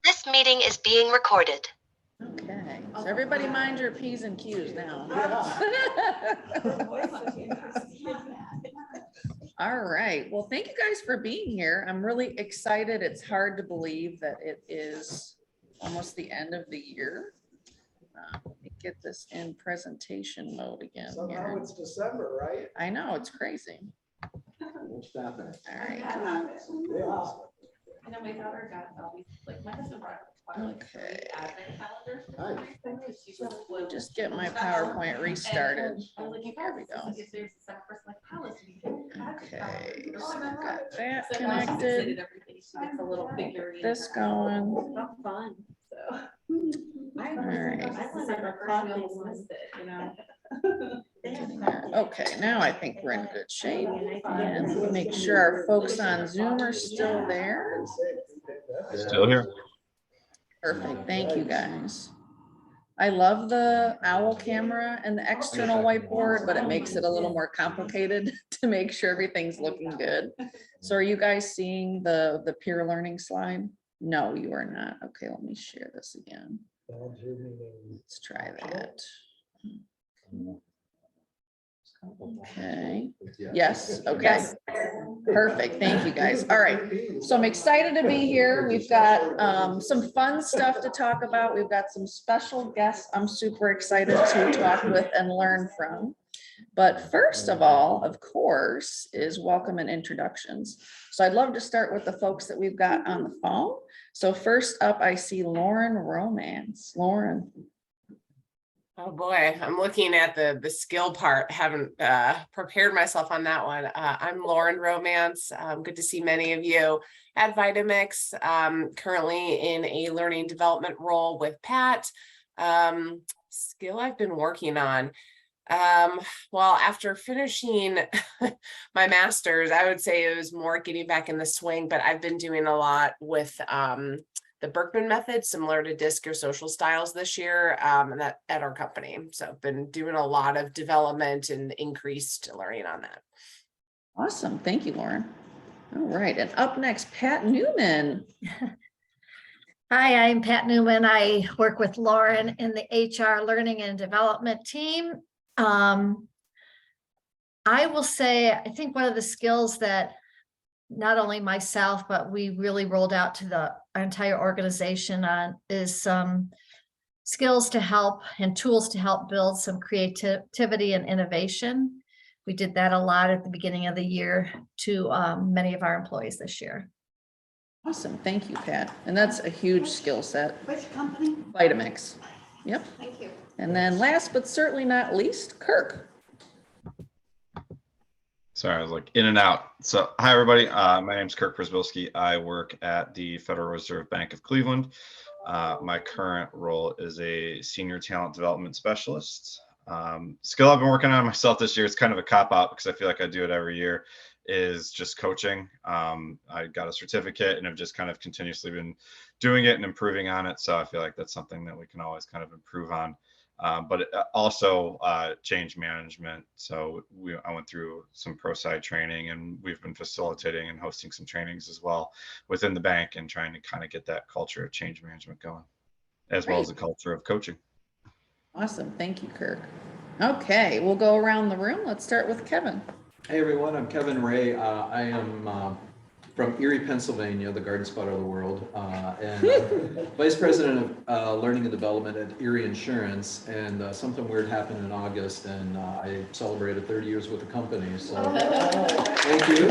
This meeting is being recorded. Okay, so everybody mind your P's and Q's now. All right, well, thank you guys for being here. I'm really excited. It's hard to believe that it is almost the end of the year. Let me get this in presentation mode again. So here. now it's December, right? I know, it's crazy. What's happening? All right. Yeah. I know my daughter got all these, like, my husband brought Okay. advent calendars. Let me just get my PowerPoint restarted. Here we go. Okay, so So I've got that She connected. gets a little figurine. This going. Not fun. So. All right. I remember First, we almost missed it, you know? Getting there. Okay, now I think we're in good shape. And make sure our folks on Zoom are still there. Still here. Perfect, thank you guys. I love the owl camera and the external whiteboard, but it makes it a little more complicated to make sure everything's looking good. So are you guys seeing the peer learning slide? No, you are not. Okay, let me share this again. Let's try that. Okay. Yes. Okay. Yes. Perfect. Thank you, guys. All right. So I'm excited to be here. We've got some fun stuff to talk about. We've got some special guests I'm super excited to talk with and learn from. But first of all, of course, is welcome and introductions. So I'd love to start with the folks that we've got on the phone. So first up, I see Lauren Romance. Lauren. Oh boy, I'm looking at the skill part. Haven't prepared myself on that one. I'm Lauren Romance. Good to see many of you at Vitamix. Currently in a learning development role with Pat. Skill I've been working on. Well, after finishing my master's, I would say it was more getting back in the swing, but I've been doing a lot with the Berkman method, similar to DISC or social styles this year, and that at our company. So I've been doing a lot of development and increased learning on that. Awesome. Thank you, Lauren. All right. And up next, Pat Newman. Hi, I'm Pat Newman. I work with Lauren in the HR Learning and Development team. I will say, I think one of the skills that not only myself, but we really rolled out to the entire organization on is some skills to help and tools to help build some creativity and innovation. We did that a lot at the beginning of the year to many of our employees this year. Awesome. Thank you, Pat. And that's a huge skill set. Which company? Vitamix. Yep. Thank you. And then last but certainly not least, Kirk. Sorry, I was like in and out. So hi, everybody. My name is Kirk Przybylski. I work at the Federal Reserve Bank of Cleveland. My current role is a senior talent development specialist. Skill I've been working on myself this year, it's kind of a cop-out because I feel like I do it every year, is just coaching. I got a certificate and have just kind of continuously been doing it and improving on it. So I feel like that's something that we can always kind of improve on. But also change management. So I went through some pro-side training, and we've been facilitating and hosting some trainings as well within the bank and trying to kind of get that culture of change management going, as well as the culture of coaching. Awesome. Thank you, Kirk. Okay, we'll go around the room. Let's start with Kevin. Hey everyone, I'm Kevin Ray. I am from Erie, Pennsylvania, the garden spot of the world, and Vice President of Learning and Development at ERIE Insurance. And something weird happened in August, and I celebrated 30 years with the company. So thank you.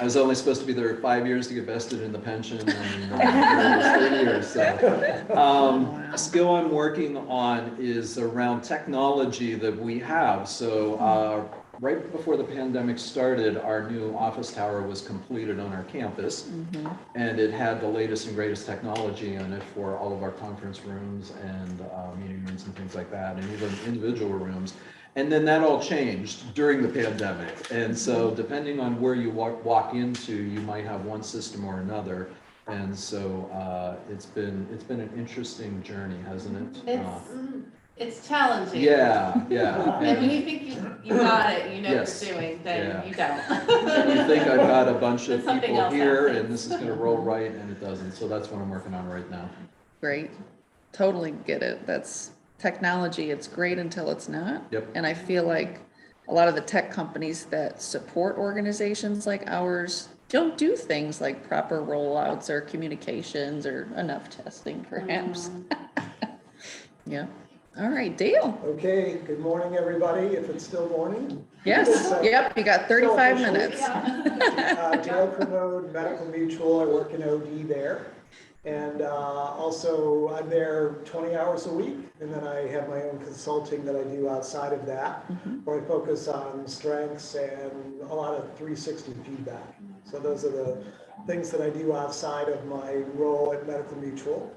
I was only supposed to be there 5 years to get vested in the pension, and 30 years. So, a skill I'm working on is around technology that we have. So. Right before the pandemic started, our new office tower was completed on our campus, and it had the latest and greatest technology in it for all of our conference rooms and meeting rooms and things like that, and even individual rooms. And then that all changed during the pandemic. And so depending on where you walk into, you might have one system or another. And so it's been an interesting journey, hasn't it? It's challenging. Yeah, yeah. And when you think you got it, you know what Yes. you're doing, then Yeah. you don't. And you think I've got a bunch of Something people else here happens. and this is gonna roll right and it doesn't. So that's what I'm working on right now. Great. Totally get it. That's technology. It's great until it's not. Yep. And I feel like a lot of the tech companies that support organizations like ours don't do things like proper rollouts or communications or enough testing perhaps. Yeah. All right, Dale. Okay, good morning, everybody, if it's still morning. Yes, yep, you got 35 Still minutes. Dale Kermode, Medical Mutual, I work in OD there. And also, I'm there 20 hours a week, and then I have my own consulting that I do outside of that, where I focus on strengths and a lot of 360 feedback. So those are the things that I do outside of my role at Medical Mutual.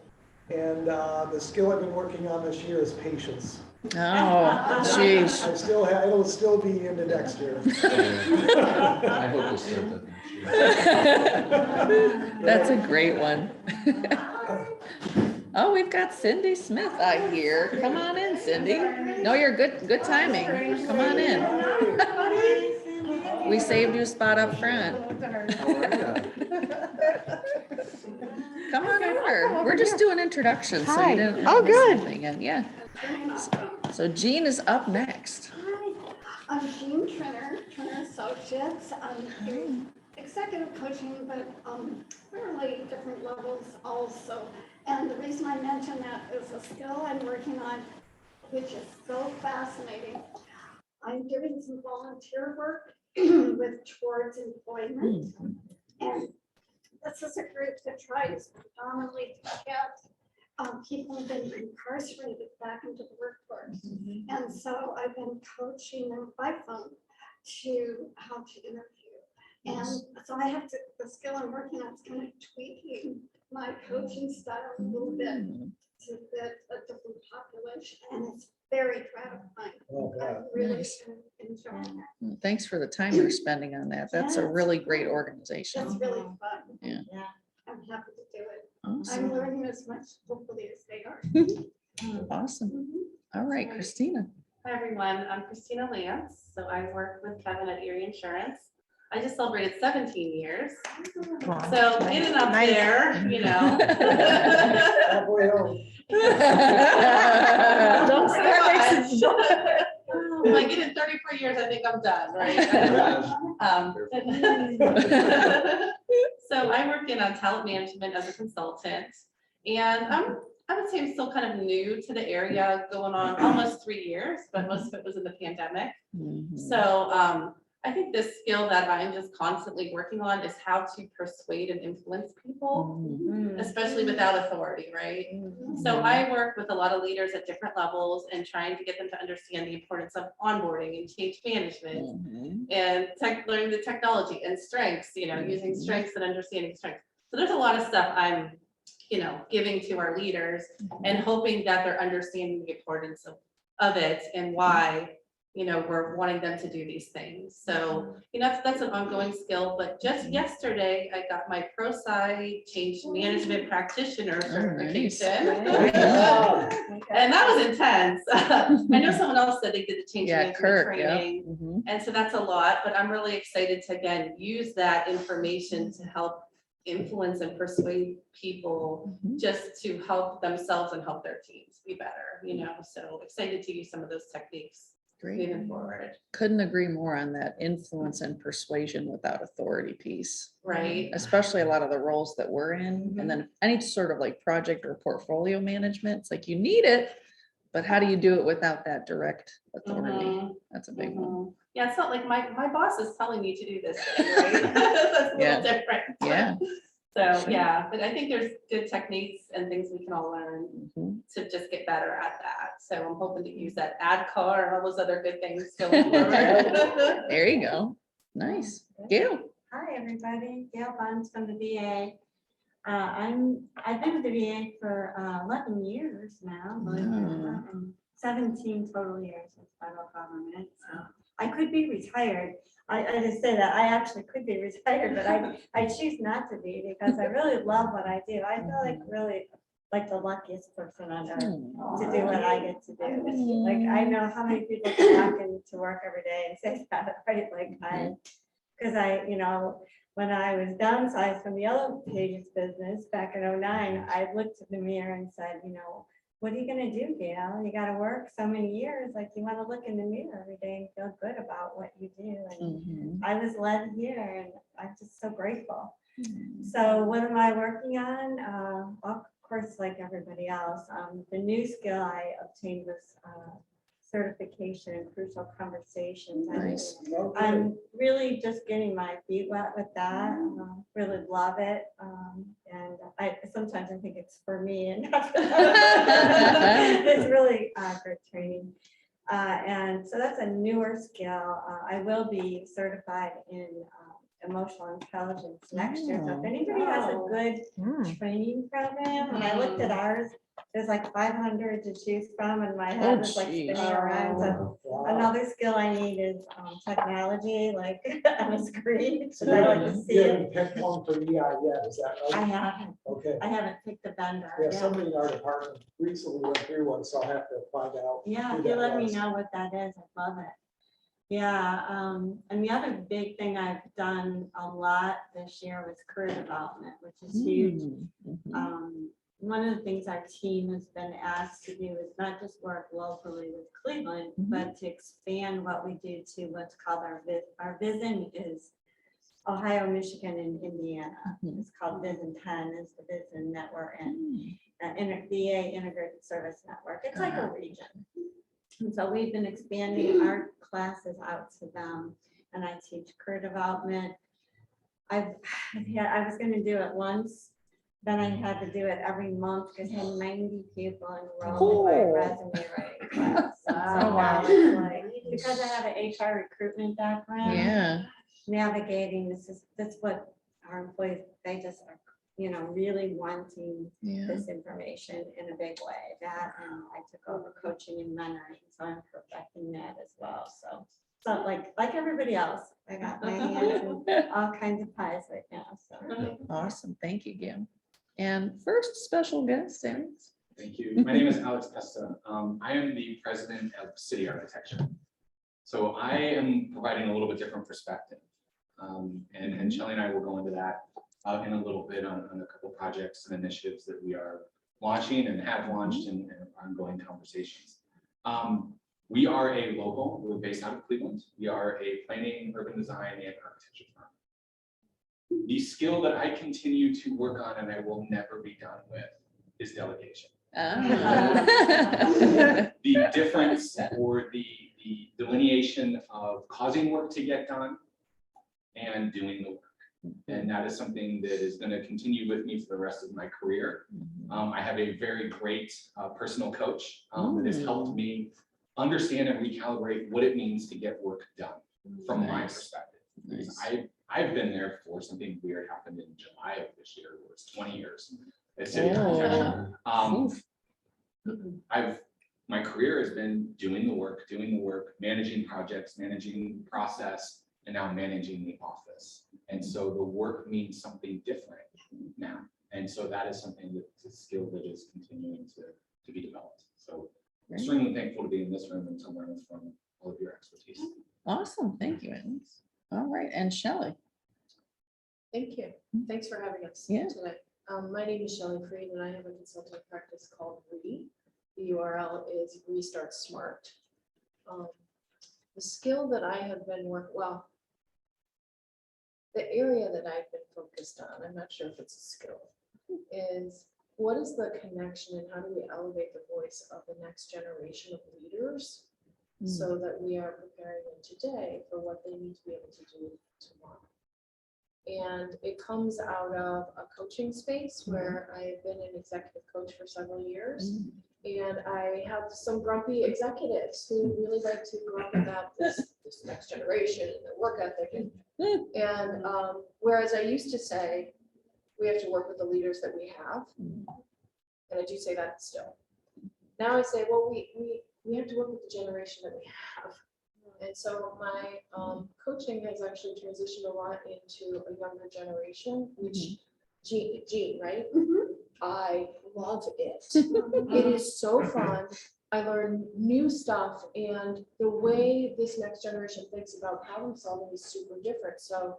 And the skill I've been working on this year is patience. Oh, geez. It'll still be into next year. I hope we'll start that next year. That's a great one. Oh, we've got Cindy Smith out here. Come on in, Cindy. No, you're good timing. Come on in. We saved you a spot up front. Come on over. We're just doing introductions, so you didn't miss anything. And yeah. So Jean is up next. Hi, I'm Jean Turner Associates. I'm doing executive coaching, but really different levels also. And the reason I mention that is a skill I'm working on, which is so fascinating. I'm doing some volunteer work with Towards Employment. And this is a group that tries predominantly to get people who've been incarcerated back into the workforce. And so I've been coaching them by phone to how to interview. And so I have to, the skill I'm working on is kind of tweaking my coaching style a little bit to fit a different population. And it's very gratifying. I really Nice. enjoy that. Thanks for the time you're spending on that. That's a really great organization. It's really fun. Yeah. I'm happy to do it. Awesome. I'm learning as much hopefully as they are. Awesome. All right, Christina. Hi, everyone. I'm Christina Lance. So I work with Kevin at ERIE Insurance. I just celebrated 17 years. So getting up there, you know. Halfway home. Don't start. Like getting 34 years, I think I'm done, right? So I'm working on talent management as a consultant, and I would say I'm still kind of new to the area, going on almost 3 years, but most of it was in the pandemic. So I think this skill that I'm just constantly working on is how to persuade and influence people, especially without authority, right? So I work with a lot of leaders at different levels and trying to get them to understand the importance of onboarding and change management and learning the technology and strengths, you know, using strengths and understanding strengths. So there's a lot of stuff I'm, you know, giving to our leaders and hoping that they're understanding the importance of it and why, you know, we're wanting them to do these things. So, you know, that's an ongoing skill, but just yesterday, I got my ProSci Change Management Practitioner certification. And that was intense. I know someone else said they did the change management training. And so that's a lot, but I'm really excited to, again, use that information to help influence and persuade people just to help themselves and help their teams be better, you know, so excited to use some of those techniques. Great. Moving forward. Couldn't agree more on that influence and persuasion without authority piece. Right. Especially a lot of the roles that we're in. And then any sort of like project or portfolio management, it's like you need it, but how do you do it without that direct authority? That's a big one. Yeah, it's not like my boss is telling me to do this thing, right? That's a little different. Yeah. So yeah, but I think there's good techniques and things we can all learn to just get better at that. So I'm hoping to use that ADCAR and all those other good things going forward. There you go. Nice. Gail. Hi, everybody. Gail Bunce from the VA. I've been with the VA for 11 years now, believe it or not, and 17 total years with federal government. So I could be retired. I just say that I actually could be retired, but I choose not to be because I really love what I do. I feel like really like the luckiest person on earth to do what I get to do. Like, I know how many people can walk into work every day and say that, right? Like because you know, when I was downsized from the Yellow Pages business back in '09, I looked in the mirror and said, you know, what are you gonna do, Gail? You gotta work so many years, like you wanna look in the mirror every day and feel good about what you do. And I was led here and I'm just so grateful. So what am I working on? Well, of course, like everybody else, the new skill I obtained was certification in crucial conversations. Nice. I'm really just getting my feet wet with that. Really love it. And I sometimes I think it's for me and not for it's really great training. And so that's a newer skill. I will be certified in emotional intelligence next year. So if anybody has a good training program, when I looked at ours, there's like 500 to choose from, and my head was like spinning around. So another skill I need is technology, like on a screen. So I like to see You it. haven't picked one for EI yet, is that I right? haven't. Okay. I haven't picked a vendor. Yeah, yet. somebody in our department recently went through one, so I'll have to find out. Yeah, who if you that let me was. know what that is, I'd love it. Yeah, and the other big thing I've done a lot this year was career development, which is huge. One of the things our team has been asked to do is not just work locally with Cleveland, but to expand what we do to what's called our vision is Ohio, Michigan, and Indiana. It's called Vision 10 is the vision that we're in. VA Integrated Service Network. It's like a region. And so we've been expanding our classes out to them, and I teach career development. I was going to do it once, then I had to do it every month because I had 90 people enrolled in my resume writing class. So now it's like, because I have an HR recruitment background, navigating that's what our employees, they just are, you know, really wanting this information in a big way. That, and I took over coaching and mentoring, so I'm perfecting that as well. So like everybody else, I got my hands in all kinds of pies right now. So Awesome. Thank you, Gil. And first special guest, Alex. Thank you. My name is Alex Pesta. I am the president of City Architecture. So I am providing a little bit different perspective. And Shelley and I will go into that in a little bit on a couple projects and initiatives that we are launching and have launched and ongoing conversations. We are a local, we're based out of Cleveland. We are a planning, urban design, and architecture firm. The skill that I continue to work on and I will never be done with is delegation. The difference or the delineation of causing work to get done and doing the work. And that is something that is going to continue with me for the rest of my career. I have a very great personal coach that has helped me understand and recalibrate what it means to get work done from my perspective. Because I've been there for something weird happened in July of this year, where it's 20 years at City Architecture. My career has been doing the work, managing projects, managing process, and now managing the office. And so the work means something different now. And so that is something that's a skill that is continuing to be developed. So extremely thankful to be in this room and to learn from all of your expertise. Awesome. Thank you, Alex. All right. And Shelley. Thank you. Thanks for having us tonight. My name is Shelley Freed, and I have a consulting practice called ERIE. The URL is Restart Smart. The skill that I have been the area that I've been focused on, I'm not sure if it's a skill, is what is the connection and how do we elevate the voice of the next generation of leaders so that we are preparing them today for what they need to be able to do tomorrow. And it comes out of a coaching space where I've been an executive coach for several years. And I have some grumpy executives who really like to grump about this next generation and their work ethic. And whereas I used to say, we have to work with the leaders that we have. And I do say that still. Now I say, well, we have to work with the generation that we have. And so my coaching has actually transitioned a lot into a younger generation, which Jean, right? Mhm. I love it. It is so fun. I learn new stuff, and the way this next generation thinks about problem solving is super different. So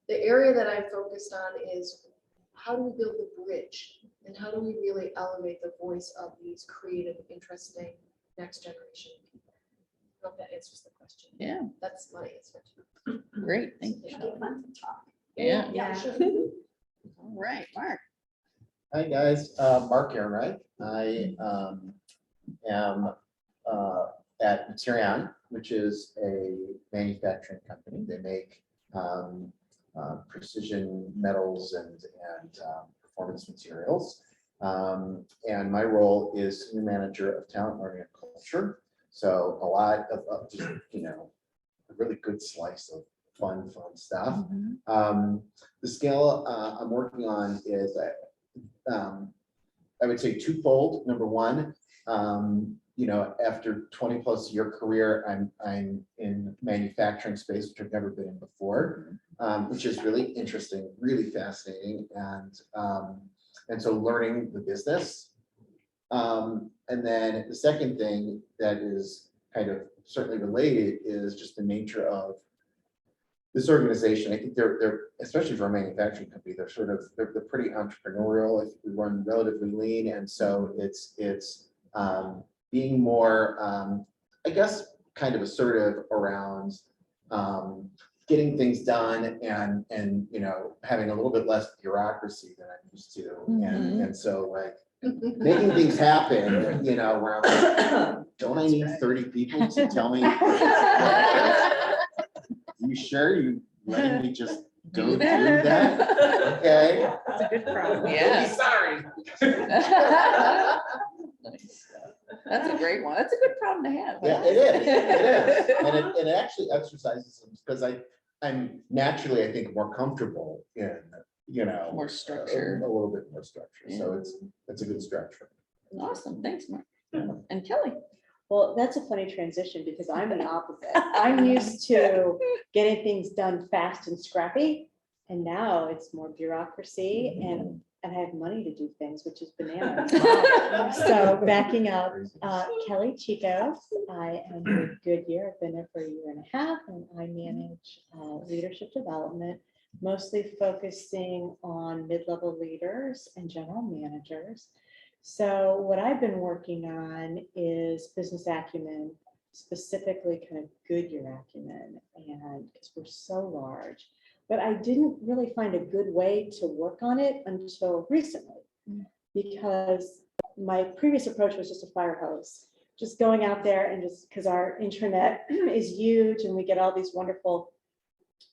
the area that I'm focused on is how do we build the bridge, and how do we really elevate the voice of these creative, interesting next generation people? I hope that answers the question. Yeah, That's my answer. great, thank you. It'd be fun to talk. Yeah, Yeah, sure. all right, Mark. Hi, guys. Mark Ehrenreich. I am at Materion, which is a manufacturing company. They make precision metals and performance materials. And my role is senior manager of talent, learning, and culture. So a lot of just, a really good slice of fun stuff. The skill I'm working on is I would say twofold. Number one, after 20+ year career, I'm in manufacturing space, which I've never been in before, which is really interesting, really fascinating, and so learning the business. And then the second thing that is kind of certainly related is just the nature of this organization. I think they're especially for a manufacturing company, they're pretty entrepreneurial. I think we run relatively lean, and so it's being more, I guess, kind of assertive around getting things done and having a little bit less bureaucracy than I'm used to, and so like making things happen, where I'm like, don't I need 30 people to tell me? You sure you letting me just go do that? Okay. That's a good problem. Yeah. Sorry. Nice. That's a great one. That's a good problem to have. Yeah, it is. And it actually exercises them because I'm naturally, I think, more comfortable in, More structure. a little bit more structure. So it's a good structure. Awesome, thanks, Mark. And Kelly. Well, that's a funny transition because I'm the opposite. I'm used to getting things done fast and scrappy, and now it's more bureaucracy and I have money to do things, which is bananas. So backing up, Kelly Chico, I am with Goodyear. I've been there for 1.5 years, and I manage leadership development, mostly focusing on mid-level leaders and general managers. So what I've been working on is business acumen, specifically kind of Goodyear acumen, and because we're so large. But I didn't really find a good way to work on it until recently, because my previous approach was just a fire hose, just going out there and just because our internet is huge and we get all these wonderful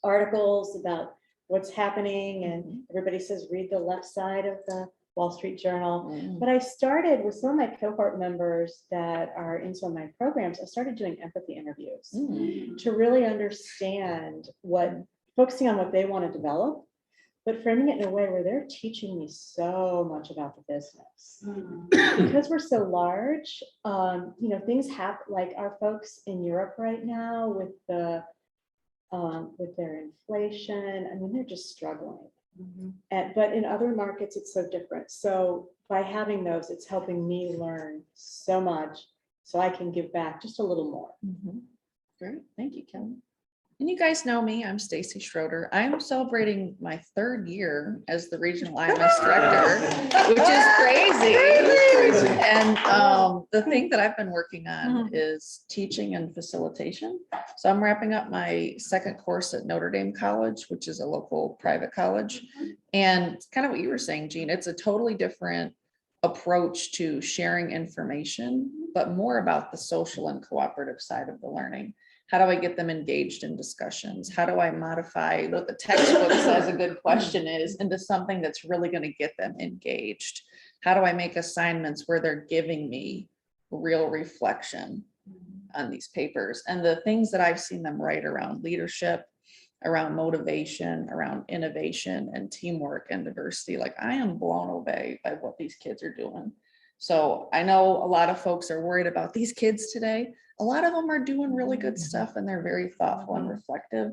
articles about what's happening, and everybody says read the left side of the Wall Street Journal. But I started with some of my cohort members that are in some of my programs. I started doing empathy interviews to really understand focusing on what they want to develop, but framing it in a way where they're teaching me so much about the business. Because we're so large, things happen, like our folks in Europe right now with their inflation. I mean, they're just struggling. But in other markets, it's so different. So by having those, it's helping me learn so much so I can give back just a little more. Great, thank you, Kelly. And you guys know me, I'm Stacy Schroeder. I'm celebrating my 3rd year as the regional IMS director, which is crazy. And the thing that I've been working on is teaching and facilitation. So I'm wrapping up my 2nd course at Notre Dame College, which is a local private college. And kind of what you were saying, Jean, it's a totally different approach to sharing information, but more about the social and cooperative side of the learning. How do I get them engaged in discussions? How do I modify what the textbook says a good question is into something that's really going to get them engaged? How do I make assignments where they're giving me real reflection on these papers? And the things that I've seen them write around leadership, around motivation, around innovation and teamwork and diversity, like I am blown away by what these kids are doing. So I know a lot of folks are worried about these kids today. A lot of them are doing really good stuff and they're very thoughtful and reflective.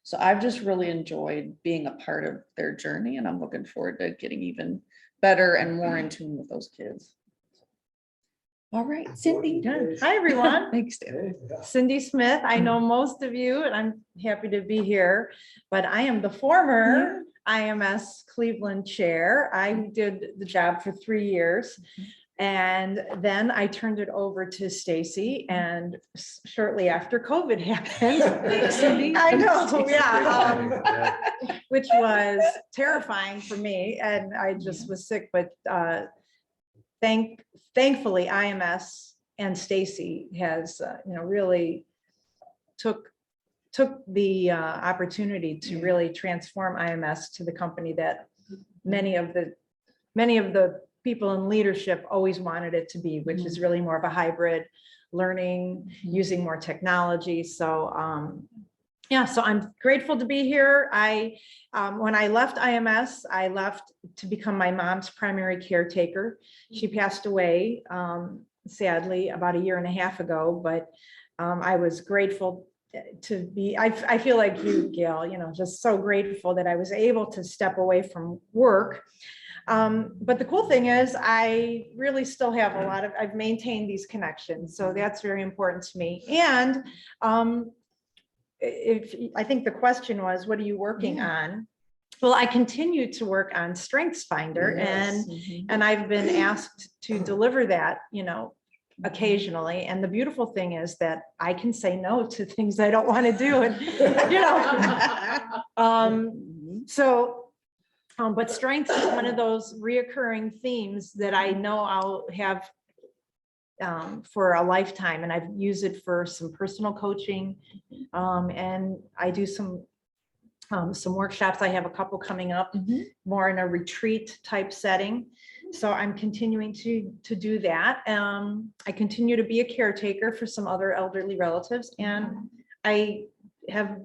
So I've just really enjoyed being a part of their journey, and I'm looking forward to getting even better and more in tune with those kids. All right, Cindy. Hi, everyone. Thanks, Dan. Cindy Smith. I know most of you, and I'm happy to be here, but I am the former IMS Cleveland chair. I did the job for 3 years. And then I turned it over to Stacy, and shortly after COVID happened. I know, yeah, which was terrifying for me, and I just was sick, but thankfully IMS and Stacy has, really took the opportunity to really transform IMS to the company that many of the people in leadership always wanted it to be, which is really more of a hybrid learning, using more technology. So so I'm grateful to be here. When I left IMS, I left to become my mom's primary caretaker. She passed away, sadly, about 1.5 years ago, but I was grateful to be, I feel like you, Gail, just so grateful that I was able to step away from work. But the cool thing is I really still have I've maintained these connections. So that's very important to me. And I think the question was, what are you working on? Well, I continue to work on StrengthsFinder, and I've been asked to deliver that, occasionally. And the beautiful thing is that I can say no to things I don't want to do. And, but strength is one of those reoccurring themes that I know I'll have for a lifetime, and I've used it for some personal coaching, and I do some workshops. I have a couple coming up, more in a retreat type setting. So I'm continuing to do that. I continue to be a caretaker for some other elderly relatives, and I have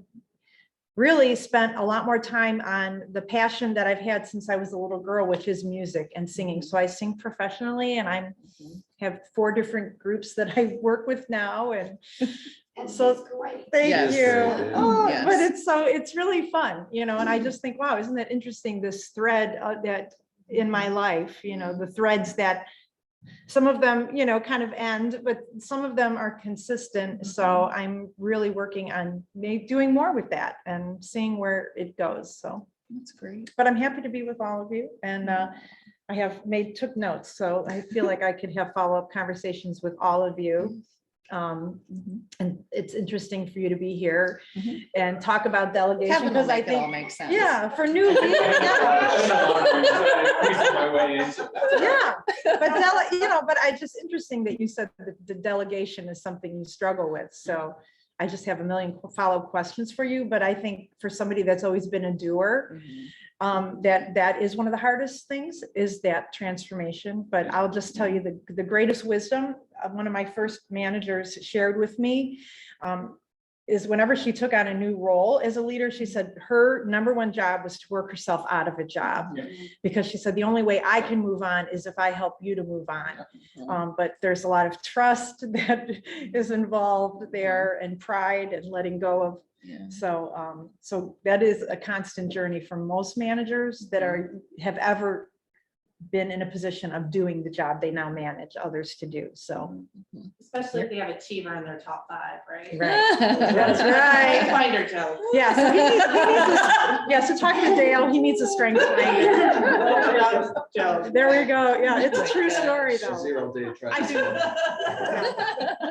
really spent a lot more time on the passion that I've had since I was a little girl, which is music and singing. So I sing professionally, and I have 4 different groups that I work with now. And so thank you. But it's really fun, and I just think, wow, isn't that interesting? This thread that in my life, the threads that some of them, kind of end, but some of them are consistent. So I'm really working on doing more with that and seeing where it goes. So that's great. But I'm happy to be with all of you. And I have took notes. So I feel like I could have follow-up conversations with all of you. And it's interesting for you to be here and talk about delegation, because I think it all makes sense. Yeah, for new people. But it's interesting that you said that the delegation is something you struggle with. So I just have a million follow-up questions for you. But I think for somebody that's always been a doer, that is one of the hardest things, is that transformation. But I'll just tell you the greatest wisdom one of my first managers shared with me is whenever she took on a new role as a leader, she said her number one job was to work herself out of a job, because she said the only way I can move on is if I help you to move on. But there's a lot of trust that is involved there, and pride, and letting go of. So that is a constant journey for most managers that have ever been in a position of doing the job they now manage others to do. So especially if they have achiever in their top 5, right? That's right. Finder Joe. Yeah, so he needs so talking to Dale, he needs a strength finder. There we go. Yeah, it's a true story though. 0-day try. I do.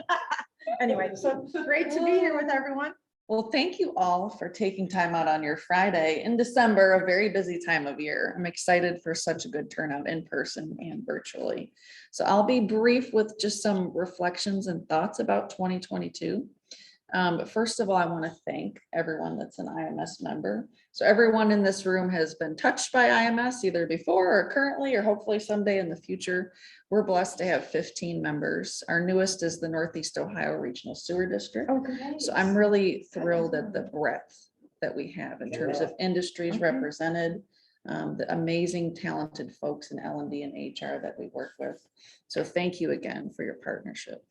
Anyway, so great to be here with everyone. Well, thank you all for taking time out on your Friday in December, a very busy time of year. I'm excited for such a good turnout in person and virtually. So I'll be brief with just some reflections and thoughts about 2022. But first of all, I want to thank everyone that's an IMS member. So everyone in this room has been touched by IMS either before or currently, or hopefully someday in the future. We're blessed to have 15 members. Our newest is the Northeast Ohio Regional Sewer District. So I'm really thrilled at the breadth that we have in terms of industries represented, the amazing talented folks in L&D and HR that we work with. So thank you again for your partnership.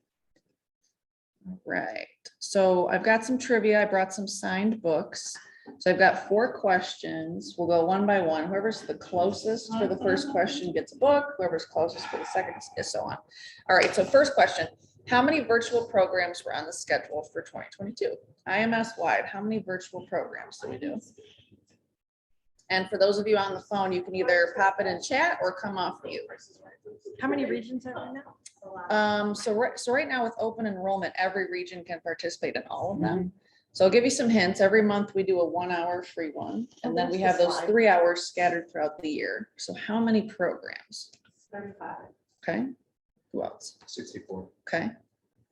Right. So I've got some trivia. I brought some signed books. So I've got 4 questions. We'll go one by one. Whoever's the closest for the first question gets a book, whoever's closest for the second, and so on. All right, so first question. How many virtual programs were on the schedule for 2022? IMS wide, how many virtual programs do we do? And for those of you on the phone, you can either pop it in chat or come off mute. How many regions are there now? So right now with open enrollment, every region can participate in all of them. So I'll give you some hints. Every month we do a 1-hour free one, and then we have those 3 hours scattered throughout the year. So how many programs? 35. Okay. Who else? 64, Okay.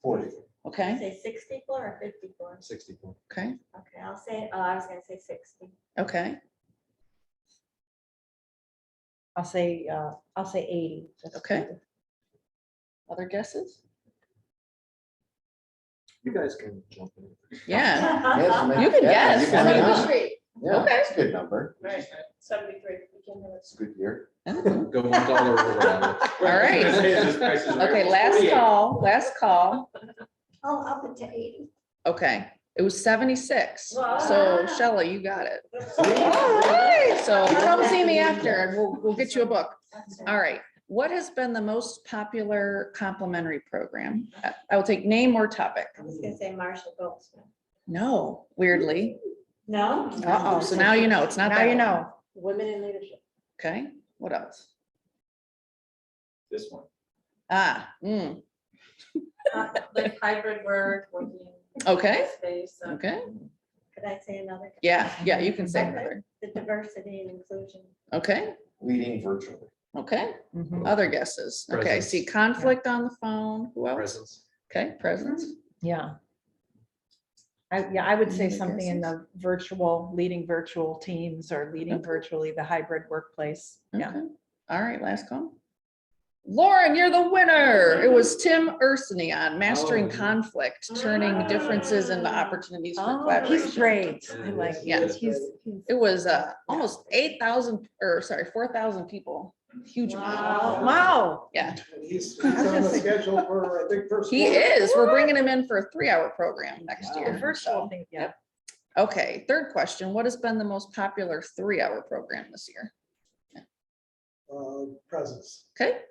40. Okay. Say 64 or 54? 64. Okay. Okay, I'll say, oh, I was gonna say 60. Okay. I'll say 80. That's Okay. good. Other guesses? You guys can jump in. Yeah. Yes, You can yeah, guess. you I can mean, guess. we- Yeah, Okay. it's a good number. Right, 73. We can do it. It's a good year. Go $1 over on it. All right. Okay, last call, last call. I'll up it to 80. Okay, it was 76. So Wow. Shelley, you got it. All right. So come see me after and we'll get you a book. All right. What has been the most popular complimentary program? I will take name or topic. I was gonna say Marshall Goldsmith. No, weirdly. No? Uh-oh, so now you know, it's not Now that you one. know. Women in leadership. Okay, what else? This one. Like hybrid work, working. Okay. Space. Okay, Could I say another? yeah, you can say another. The diversity and inclusion. Okay, Leading virtually. okay, Mhm. other guesses. Okay, I see Presence. conflict on the phone. Who else? Presence. Okay, presence. Yeah. I would say Any something in the virtual, leading virtual teams or leading virtually the hybrid workplace. Yeah. Okay. All right, last call. Lauren, you're the winner. It was Tim Ursany on mastering Oh. conflict, turning differences into opportunities for Oh, collaboration. he's great. I like, Yeah. he's. It was almost 8,000 or sorry, 4,000 people. Huge amount. Wow. Yeah, He's on the schedule for, I think, first. he quarter. is. We're bringing him in for a 3-hour program next Wow. year. The virtual so, thing, yeah. yep. Okay, third question. What has been the most popular 3-hour program this year? Presence. Okay,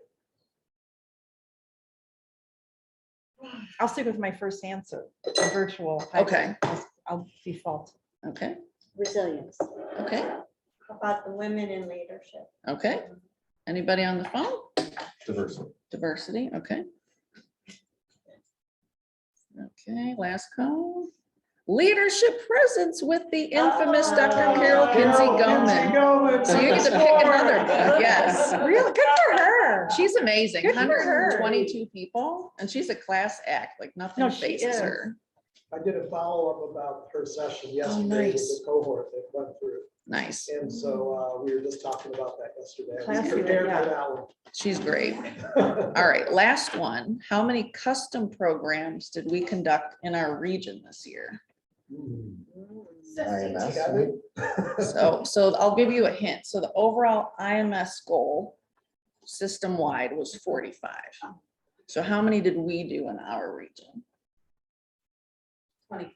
I'll stick with my first answer, the virtual. Okay. I'll default. okay, Resilience. okay, How about the women in leadership? okay. Anybody on the phone? Diversity. Diversity, okay. Okay, last call. Leadership presence with the infamous Dr. Carol Kinsey Goman. So you get to pick another book, yes. Real good for her. She's amazing, Good for her. 122 people, and she's a class act, like nothing No, she faces is. her. I did a follow-up about her session yesterday with nice. the cohort that went through. Nice, And so we were just talking about that yesterday. I was Classy, prepared yeah. for that one. she's great. All right, last one. How many custom programs did we conduct in our region this year? IMS. Kevin? So I'll give you a hint. So the overall IMS goal system-wide was 45. So how many did we do in our region? 25.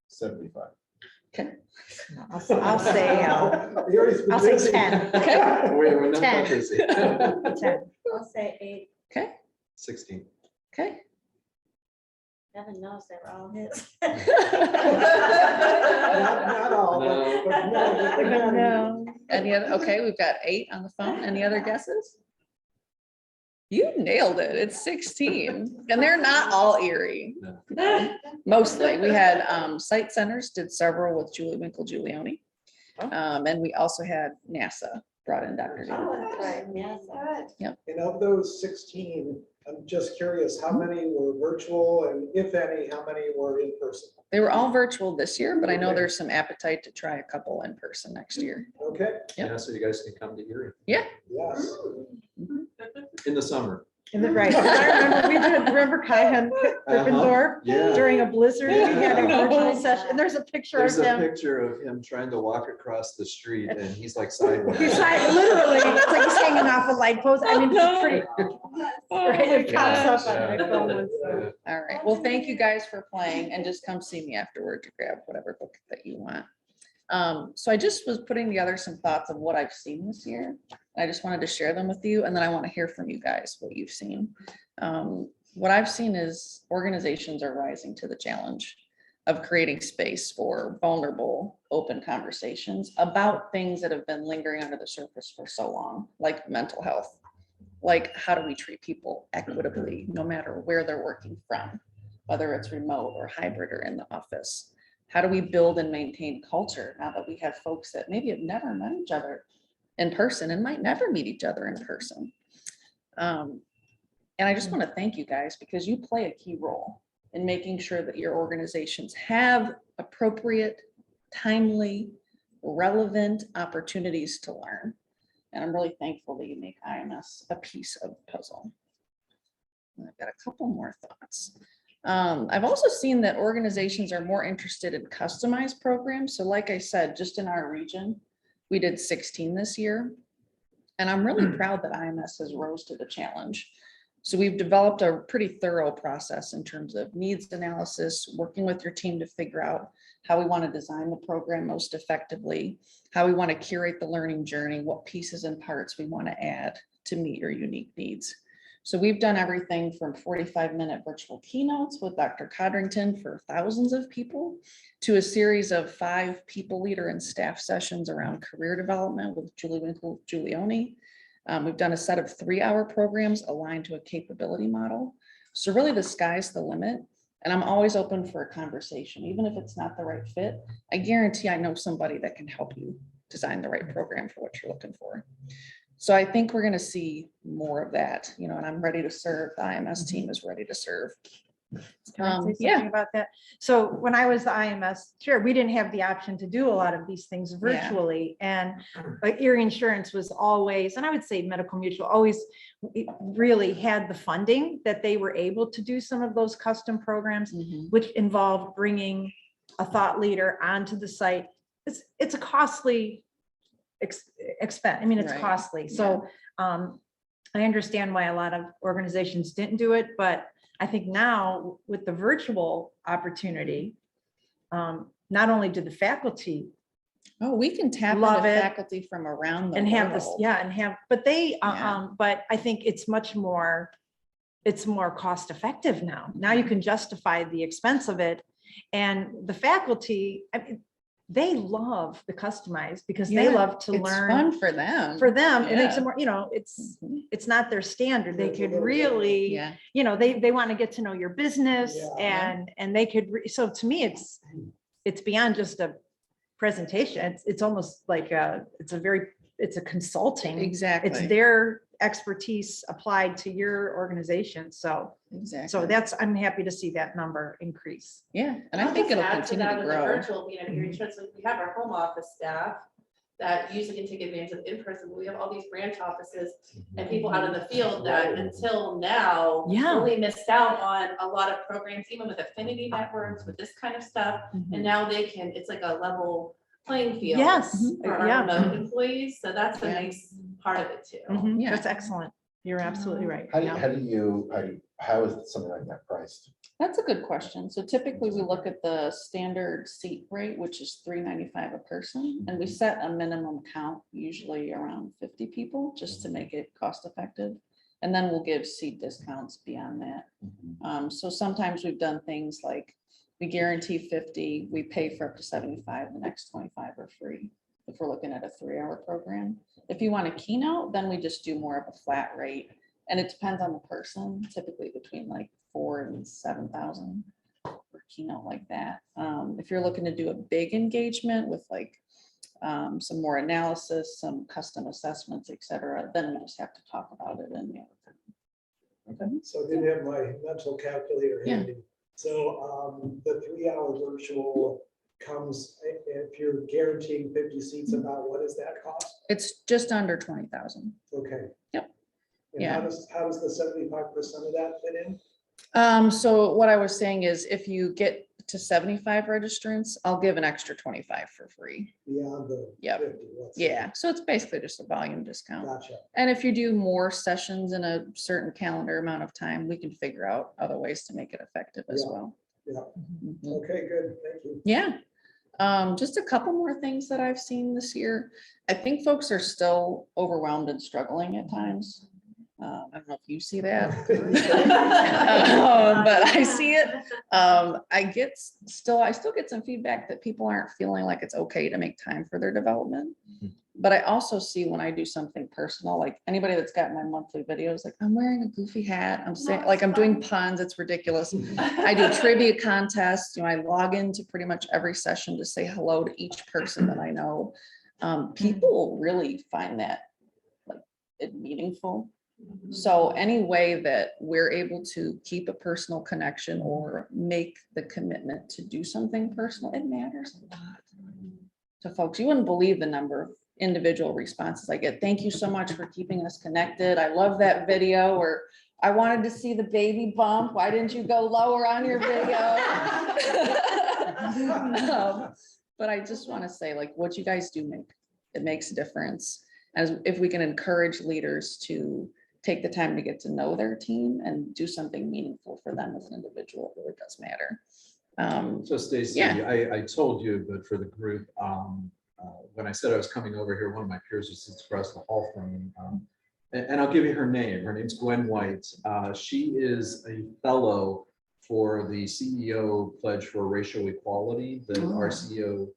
75. Okay, I'll say, He already been I'll say busy. 10. okay, We're not 10. that busy. 10. I'll say 8. okay, 16. okay. Heaven knows they were all his. Not all, but no. No. Any other, okay, we've got 8 on the phone. Any other guesses? You nailed it. It's 16 and they're not all Erie. No. Mostly. We had site centers, did several with Julie Winkle Giulioni. And we also had NASA brought in Dr. Oh, Giuliani. that's right, yes. And of those 16, I'm just curious, how many were virtual and if any, how many were in person? They were all virtual this year, but I know there's some appetite to try a couple in person next year. Okay, Yep. Yeah, so you guys can come to Erie yes. in the summer. Right. 'Cause I remember we did, remember Kaihan Krippendorf Yeah. during a blizzard, we had a virtual session, and there's a picture of There's a him. picture of him trying to walk across the street and he's like sideways. He's like, literally, it's like he's hanging off a light post. I mean, it's pretty. Right, it pops up on my phone. So. All right. Well, thank you guys for playing and just come see me afterward to grab whatever book that you want. So I just was putting together some thoughts of what I've seen this year. I just wanted to share them with you, and then I want to hear from you guys what you've seen. What I've seen is organizations are rising to the challenge of creating space for vulnerable, open conversations about things that have been lingering under the surface for so long, like mental health. Like, how do we treat people equitably, no matter where they're working from, whether it's remote or hybrid or in the office? How do we build and maintain culture now that we have folks that maybe have never met each other in person and might never meet each other in person? And I just want to thank you guys, because you play a key role in making sure that your organizations have appropriate, timely, relevant opportunities to learn. And I'm really thankful that you make IMS a piece of the puzzle. And I've got a couple more thoughts. I've also seen that organizations are more interested in customized programs. So like I said, just in our region, we did 16 this year. And I'm really proud that IMS has rose to the challenge. So we've developed a pretty thorough process in terms of needs analysis, working with your team to figure out how we want to design the program most effectively, how we want to curate the learning journey, what pieces and parts we want to add to meet your unique needs. So we've done everything from 45-minute virtual keynotes with Dr. Codrington for thousands of people, to a series of 5 people leader and staff sessions around career development with Julie Winkle Giulioni. We've done a set of 3-hour programs aligned to a capability model. So really the sky's the limit. And I'm always open for a conversation, even if it's not the right fit. I guarantee I know somebody that can help you design the right program for what you're looking for. So I think we're going to see more of that, you know, and I'm ready to serve. The IMS team is ready to serve. Can I say something about that? So when I was the IMS chair, we didn't have the option to do a lot of these things virtually. And like ERIE Insurance was always, and I would say Medical Mutual always really had the funding that they were able to do some of those custom programs, which involved bringing a thought leader onto the site. It's a costly expense. I mean, it's costly. So I understand why a lot of organizations didn't do it, but I think now with the virtual opportunity, not only do the faculty we can tap into faculty from around the and world. have this, but they, but I think it's more cost effective now. Now you can justify the expense of it, and the faculty, I mean, they love the customized because they love to learn. Fun for them. It makes it more, you know, it's not their standard. They could really, you know, they want to get to know your business and they could, so to me, it's beyond just a presentation. It's almost like it's a consulting. Exactly. It's their expertise applied to your organization. So I'm happy to see that number increase. Yeah, and I think it'll continue to grow. Virtual, you know, ERIE Insurance, we have our home office staff that usually can take advantage of in-person, but we have all these branch offices and people out in the field that until now really missed out on a lot of programs, even with affinity networks, with this kind of stuff. And now they can, it's like a level playing field for our remote employees. So that's a nice part of it too. That's excellent. You're absolutely right. How is something like that priced? That's a good question. So typically we look at the standard seat rate, which is $3.95 a person, and we set a minimum count, usually around 50 people, just to make it cost effective. And then we'll give seat discounts beyond that. So sometimes we've done things like we guarantee 50, we pay for up to 75, the next 25 are free. If we're looking at a 3-hour program. If you want a keynote, then we just do more of a flat rate. And it depends on the person, typically between like 4,000 and 7,000 for keynote like that. If you're looking to do a big engagement with like some more analysis, some custom assessments, et cetera, then we just have to talk about it. And So I didn't have my mental calculator handy. So the 3-hour virtual comes, if you're guaranteeing 50 seats, about what does that cost? it's just under 20,000. Okay. Yep. And how does the 75% of that fit in? So what I was saying is if you get to 75 registrants, I'll give an extra 25 for free. Beyond the 50. So it's basically just a volume discount. Gotcha. And if you do more sessions in a certain calendar amount of time, we can figure out other ways to make it effective as well. Okay, good. Thank you. Yeah. Just a couple more things that I've seen this year. I think folks are still overwhelmed and struggling at times. I don't know if you see that. But I see it. I still get some feedback that people aren't feeling like it's okay to make time for their development. But I also see when I do something personal, like anybody that's got my monthly videos, like I'm wearing a goofy hat, I'm saying, like I'm doing puns, it's ridiculous. I do trivia contests, I log into pretty much every session to say hello to each person that I know. People really find that like it meaningful. So any way that we're able to keep a personal connection or make the commitment to do something personal, it matters a lot to folks. You wouldn't believe the number of individual responses I get. Thank you so much for keeping us connected. I love that video, or I wanted to see the baby bump. Why didn't you go lower on your video? But I just want to say, like, what you guys do it makes a difference. As if we can encourage leaders to take the time to get to know their team and do something meaningful for them as an individual, it really does matter. So Stacy, yeah. I told you, but for the group, when I said I was coming over here, one of my peers just sits across the hall from me. And I'll give you her name. Her name's Gwen White. She is a fellow for the CEO Pledge for Racial Equality that our CEO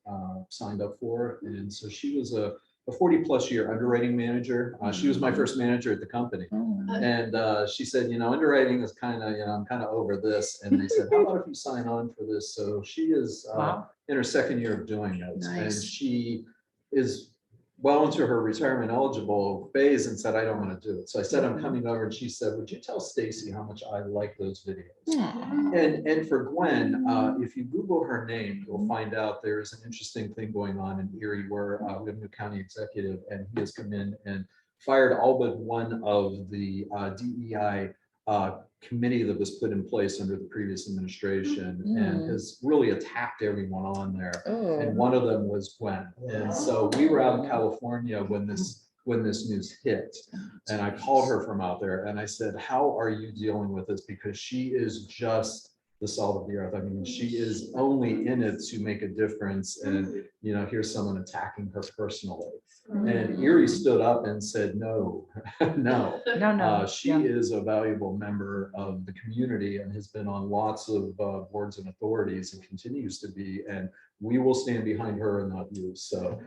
signed up for. And so she was a 40+ year underwriting manager. She was my first manager at the company. And she said, underwriting is kind of, I'm kind of over this. And they said, how about if you sign on for this? So she is in her second year of doing it. Nice. And she is well into her retirement eligible phase and said, I don't want to do it. So I said, I'm coming over, and she said, would you tell Stacy how much I like those videos? And for Gwen, if you Google her name, you'll find out there's an interesting thing going on in Erie where we have a new county executive, and he has come in and fired all but one of the DEI committee that was put in place under the previous administration and has really attacked everyone on there. And one of them was Gwen. And so we were out in California when this news hit, and I called her from out there and I said, how are you dealing with this? Because she is just the salt of the earth. I mean, she is only in it to make a difference. And, here's someone attacking her personally. And Erie stood up and said, no. She is a valuable member of the community and has been on lots of boards and authorities and continues to be. And we will stand behind her and not you. So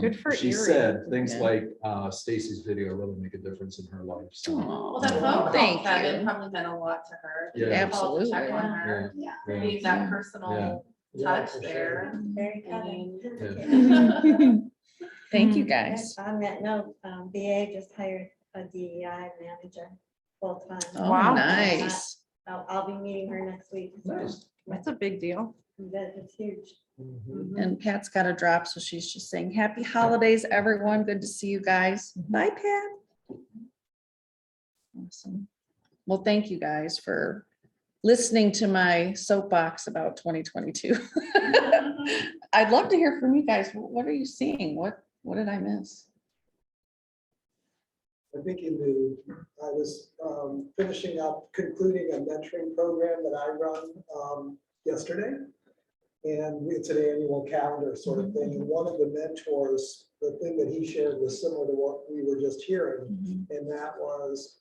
good for she Erie. said things like Stacy's video really make a difference in her life. So. Well, that phone call Kevin probably meant a lot to her. Yeah, absolutely. Check on her. Need that personal touch there. Very kind. Thank you guys. On that note, VA just hired a DEI manager full time. Oh, wow. Nice. I'll be meeting her next week. Nice. That's a big deal. It's huge. And Pat's got a drop, so she's just saying happy holidays, everyone. Good to see you guys. Bye, Pat. Awesome. Well, thank you guys for listening to my soapbox about 2022. I'd love to hear from you guys. What are you seeing? What did I miss? I think I was finishing up, concluding a mentoring program that I run yesterday. And it's an annual calendar sort of thing. And one of the mentors, the thing that he shared was similar to what we were just hearing. And that was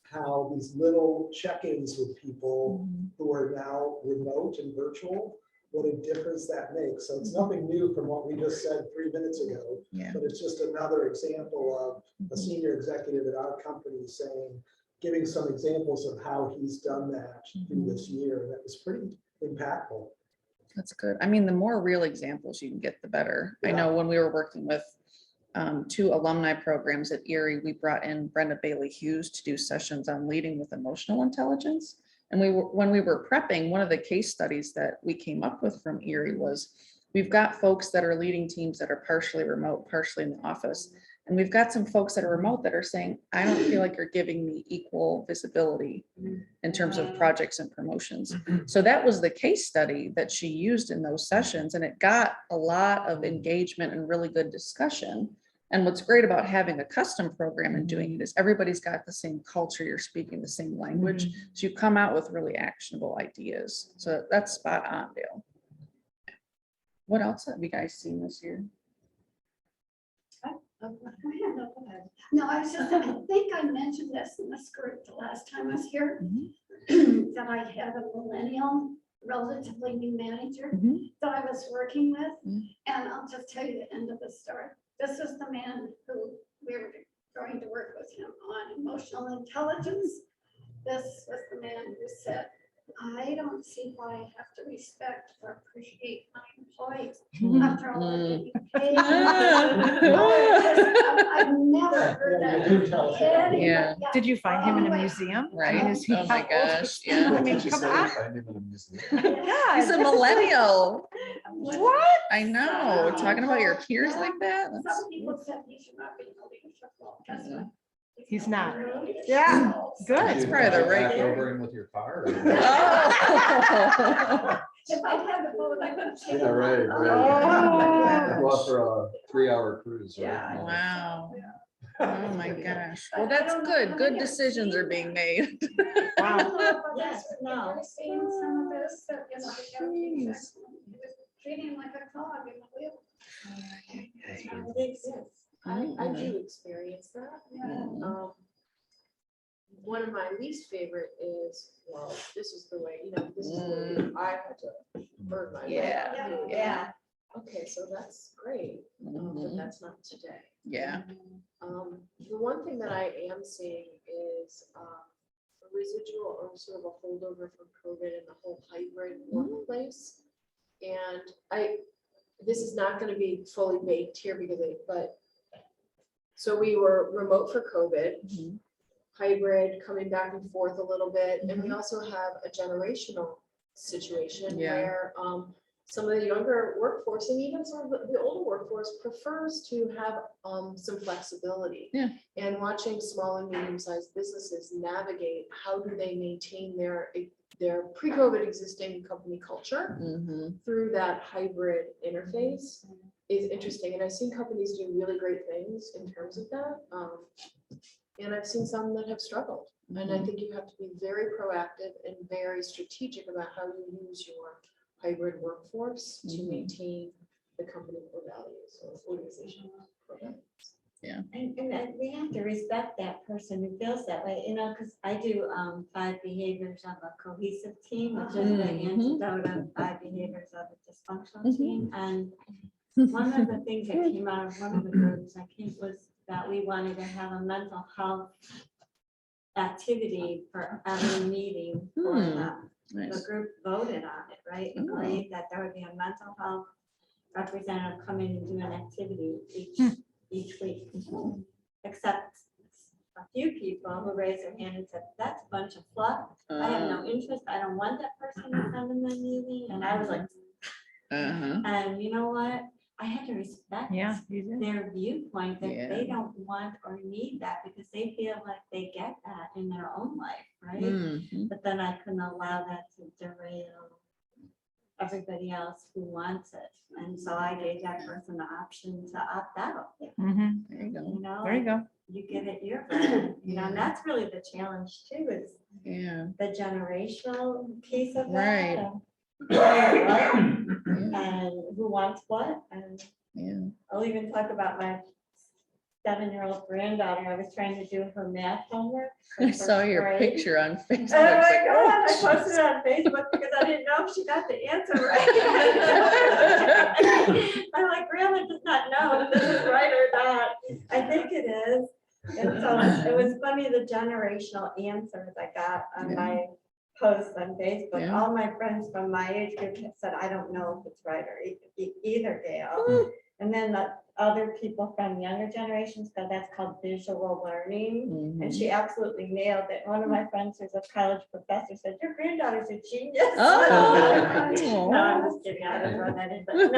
how these little check-ins with people who are now remote and virtual, what a difference that makes. So it's nothing new from what we just said 3 minutes ago, but it's just another example of a senior executive at our company giving some examples of how he's done that through this year. That was pretty impactful. That's good. I mean, the more real examples you can get, the better. I know when we were working with 2 alumni programs at ERIE, we brought in Brenda Bailey Hughes to do sessions on leading with emotional intelligence. And when we were prepping, one of the case studies that we came up with from ERIE was we've got folks that are leading teams that are partially remote, partially in the office. And we've got some folks that are remote that are saying, I don't feel like you're giving me equal visibility in terms of projects and promotions. So that was the case study that she used in those sessions, and it got a lot of engagement and really good discussion. And what's great about having a custom program and doing it is everybody's got the same culture, you're speaking the same language. So you come out with really actionable ideas. So that's spot on, Dale. What else have you guys seen this year? No, I was just, I think I mentioned this in this group the last time I was here, that I had a millennial, relatively new manager that I was working with. And I'll just tell you the end of the story. This is the man who we were going to work with him on emotional intelligence. This was the man who said, I don't see why I have to respect or appreciate my employees after all they're getting paid. I've never heard that. Yeah. Did you find him in a museum? Right. Is he- Oh my how old gosh, is he? yeah. I mean, come on. Yeah, He's a this is millennial. What? I know, talking about your peers like that. Some people said he should not be in the leadership role. Guess what? He's not. Yeah, good. That's probably the right. Over him with your car. Oh. If I had the vote, I would have taken. Yeah, right, Oh. right. Go out for a 3-hour cruise, right? Wow. Oh my gosh. Well, that's good. Good decisions are being made. Wow. Yes, no. Seen some of this, that, you know, the county exec, he was treating him like a cog in the wheel. It exists. I do experience that. One of my least favorite is, well, this is the way, this is the way I had to burn my way. Yeah. Okay, so that's great, but that's not today. Yeah. The one thing that I am seeing is a residual or sort of a holdover from COVID and the whole hybrid workplace. And this is not going to be fully baked here so we were remote for COVID, hybrid, coming back and forth a little bit. And we also have a generational situation where some of the younger workforce and even some of the older workforce prefers to have some flexibility. And watching small and medium-sized businesses navigate how do they maintain their pre-COVID existing company culture through that hybrid interface is interesting. And I've seen companies do really great things in terms of that. And I've seen some that have struggled. And I think you have to be very proactive and very strategic about how you use your hybrid workforce to maintain the company core values or organizational core values. Yeah. And we have to respect that person who feels that way, because I do 5 behaviors of a cohesive team, which is the antidote of 5 behaviors of a dysfunctional team. And one of the things that came out of one of the groups I think was that we wanted to have a mental health activity for every meeting for them. Nice. The group voted on it, right? Agreed that there would be a mental health representative come in and do an activity each week. Except a few people who raised their hand and said, that's a bunch of fluff. I have no interest. I don't want that person to come in my meeting. And I was like, and you know what? I had to respect their viewpoint that they don't want or need that because they feel like they get that in their own life, right? But then I couldn't allow that to derail everybody else who wants it. And so I gave that person the option to opt out. There you go. You know, There you go. you give it your way, and that's really the challenge too, is the generational piece of that. And who wants what, and I'll even talk about my 7-year-old granddaughter. I was trying to do her math homework. I saw your picture on Facebook. Oh my God, I posted it on Facebook because I didn't know if she got the answer right. I'm like, Grandma does not know if this is right or not. I think it is. And so it was funny, the generational answers I got on my posts on Facebook. All my friends from my age group have said, I don't know if it's right or either, Gail. And then the other people from younger generations, because that's called visual learning. And she absolutely nailed it. One of my friends who's a college professor said, your granddaughter's a genius. No, I'm just kidding. I don't know that in, but no.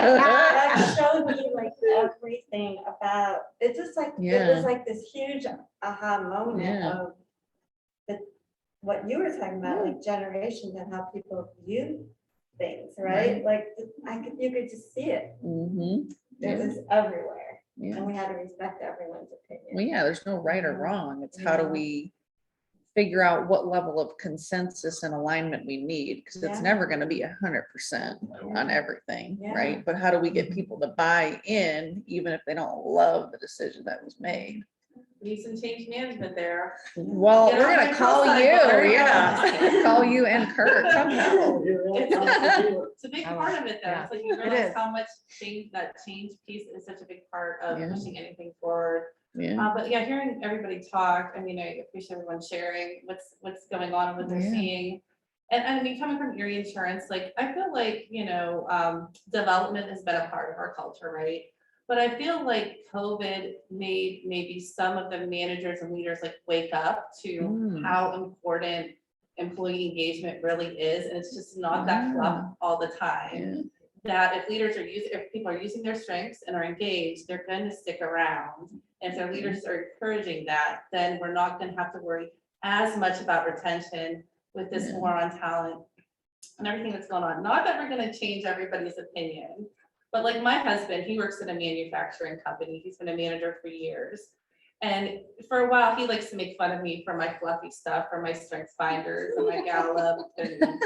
That showed me like everything about, it's just like, it was like this huge aha moment of what you were talking about, like generations and how people view things, right? Like you could just see it. It was everywhere. And we had to respect everyone's opinion. Well, yeah, there's no right or wrong. It's how do we figure out what level of consensus and alignment we need, because it's Yeah. never gonna be 100% on everything, Yeah. right? But how do we get people to buy in, even if they don't love the decision that was made? Need some change management there. Well, Get we're on gonna my call side, you, Lauren. yeah, call you and Kurt somehow. It's a big part of it though. Yeah, It's like you it realize is. how much change, that change piece is such a big part of Yeah. pushing anything forward. Yeah, But yeah, hearing everybody talk, I mean, I appreciate everyone sharing what's going on and what they're Yeah. seeing. And I mean, coming from ERIE Insurance, like, I feel like, development has been a part of our culture, right? But I feel like COVID made maybe some of the managers and leaders like wake up to how important employee engagement really is. And it's just not that fluff all the time. That if people are using their strengths and are engaged, they're going to stick around. And if their leaders are encouraging that, then we're not going to have to worry as much about retention with this war on talent and everything that's going on. Not that we're going to change everybody's opinion, but like my husband, he works in a manufacturing company. He's been a manager for years. And for a while, he likes to make fun of me for my fluffy stuff, for my strengths finders and my Gallup and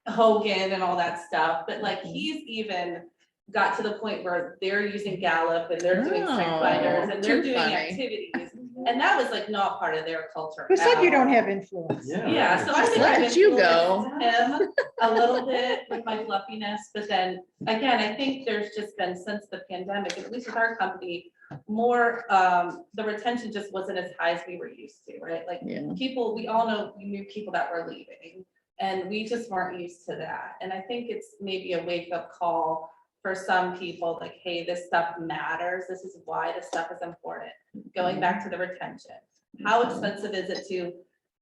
Hogan and all that stuff. But like, he's even got to the point where they're using Gallup and they're doing strength finders and they're too doing funny. activities. And that was like not part of their culture. Who said at you don't all. have influence? Yeah, so I think Let I've you go. influenced him a little bit with my fluffiness, but then again, I think there's just been since the pandemic, and at least with our company, more the retention just wasn't as high as we were used to, right? Like Yeah. people, we all know we knew people that were leaving, and we just weren't used to that. And I think it's maybe a wake up call for some people, like, hey, this stuff matters. This is why this stuff is important. Going back to the retention, how expensive is it to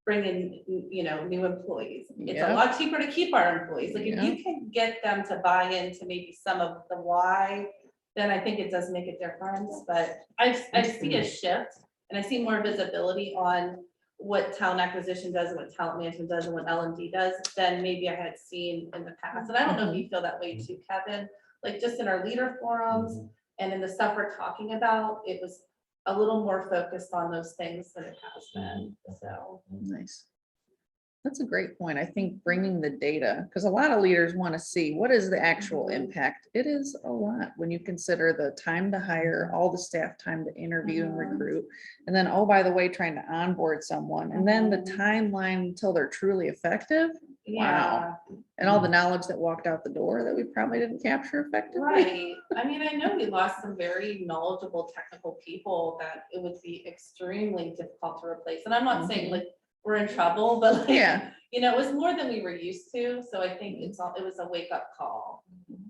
bring in, new employees? It's a lot cheaper to keep our employees. Like if you can get them to buy into maybe some of the why, then I think it does make a difference. But I see a shift, and I see more visibility on what talent acquisition does and what talent management does and what L&D does than maybe I had seen in the past. And I don't know if you feel that way too, Kevin. Like just in our leader forums and in the stuff we're talking about, it was a little more focused on those things than it has been, so. Nice. That's a great point. I think bringing the data, because a lot of leaders want to see what is the actual impact. It is a lot when you consider the time to hire, all the staff time to interview and recruit, and then, oh, by the way, trying to onboard someone, and then the timeline until they're truly effective. Yeah. Wow. And all the knowledge that walked out the door that we probably didn't capture effectively. Right. I mean, I know we lost some very knowledgeable technical people that it would be extremely difficult to replace. And I'm not saying like we're in trouble, but like, it was more than we were used to. So I think it was a wake up call.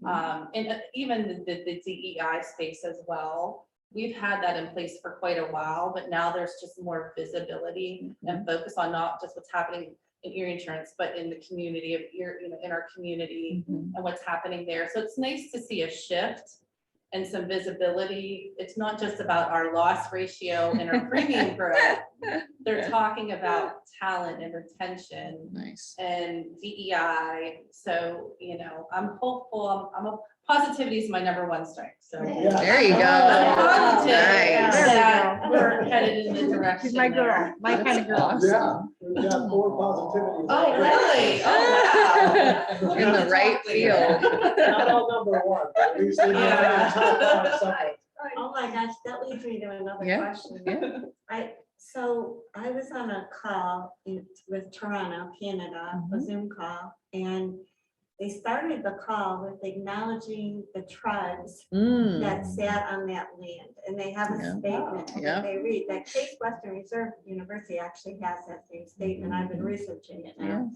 And even the DEI space as well. We've had that in place for quite a while, but now there's just more visibility and focus on not just what's happening in ERIE Insurance, but in the community of in our community and what's happening there. So it's nice to see a shift and some visibility. It's not just about our loss ratio and our premium growth. They're talking about talent and retention and DEI. So, I'm hopeful. Positivity is my #1 strength. So there you go. Positive Nice. that we're headed in the direction. She's my girl, there. my kind of girl. Yeah, we got more positivity. Oh, really? Oh, wow. In the right field. Not all #1, but at least they know how to talk about something. Oh my gosh, that leads me to another Yeah, question. yeah. So I was on a call with Toronto, Canada, a Zoom call, and they started the call with acknowledging the tribes that sat on that land. And they have a statement that they read. That Case Western Reserve University actually has that same statement. I've been researching it now.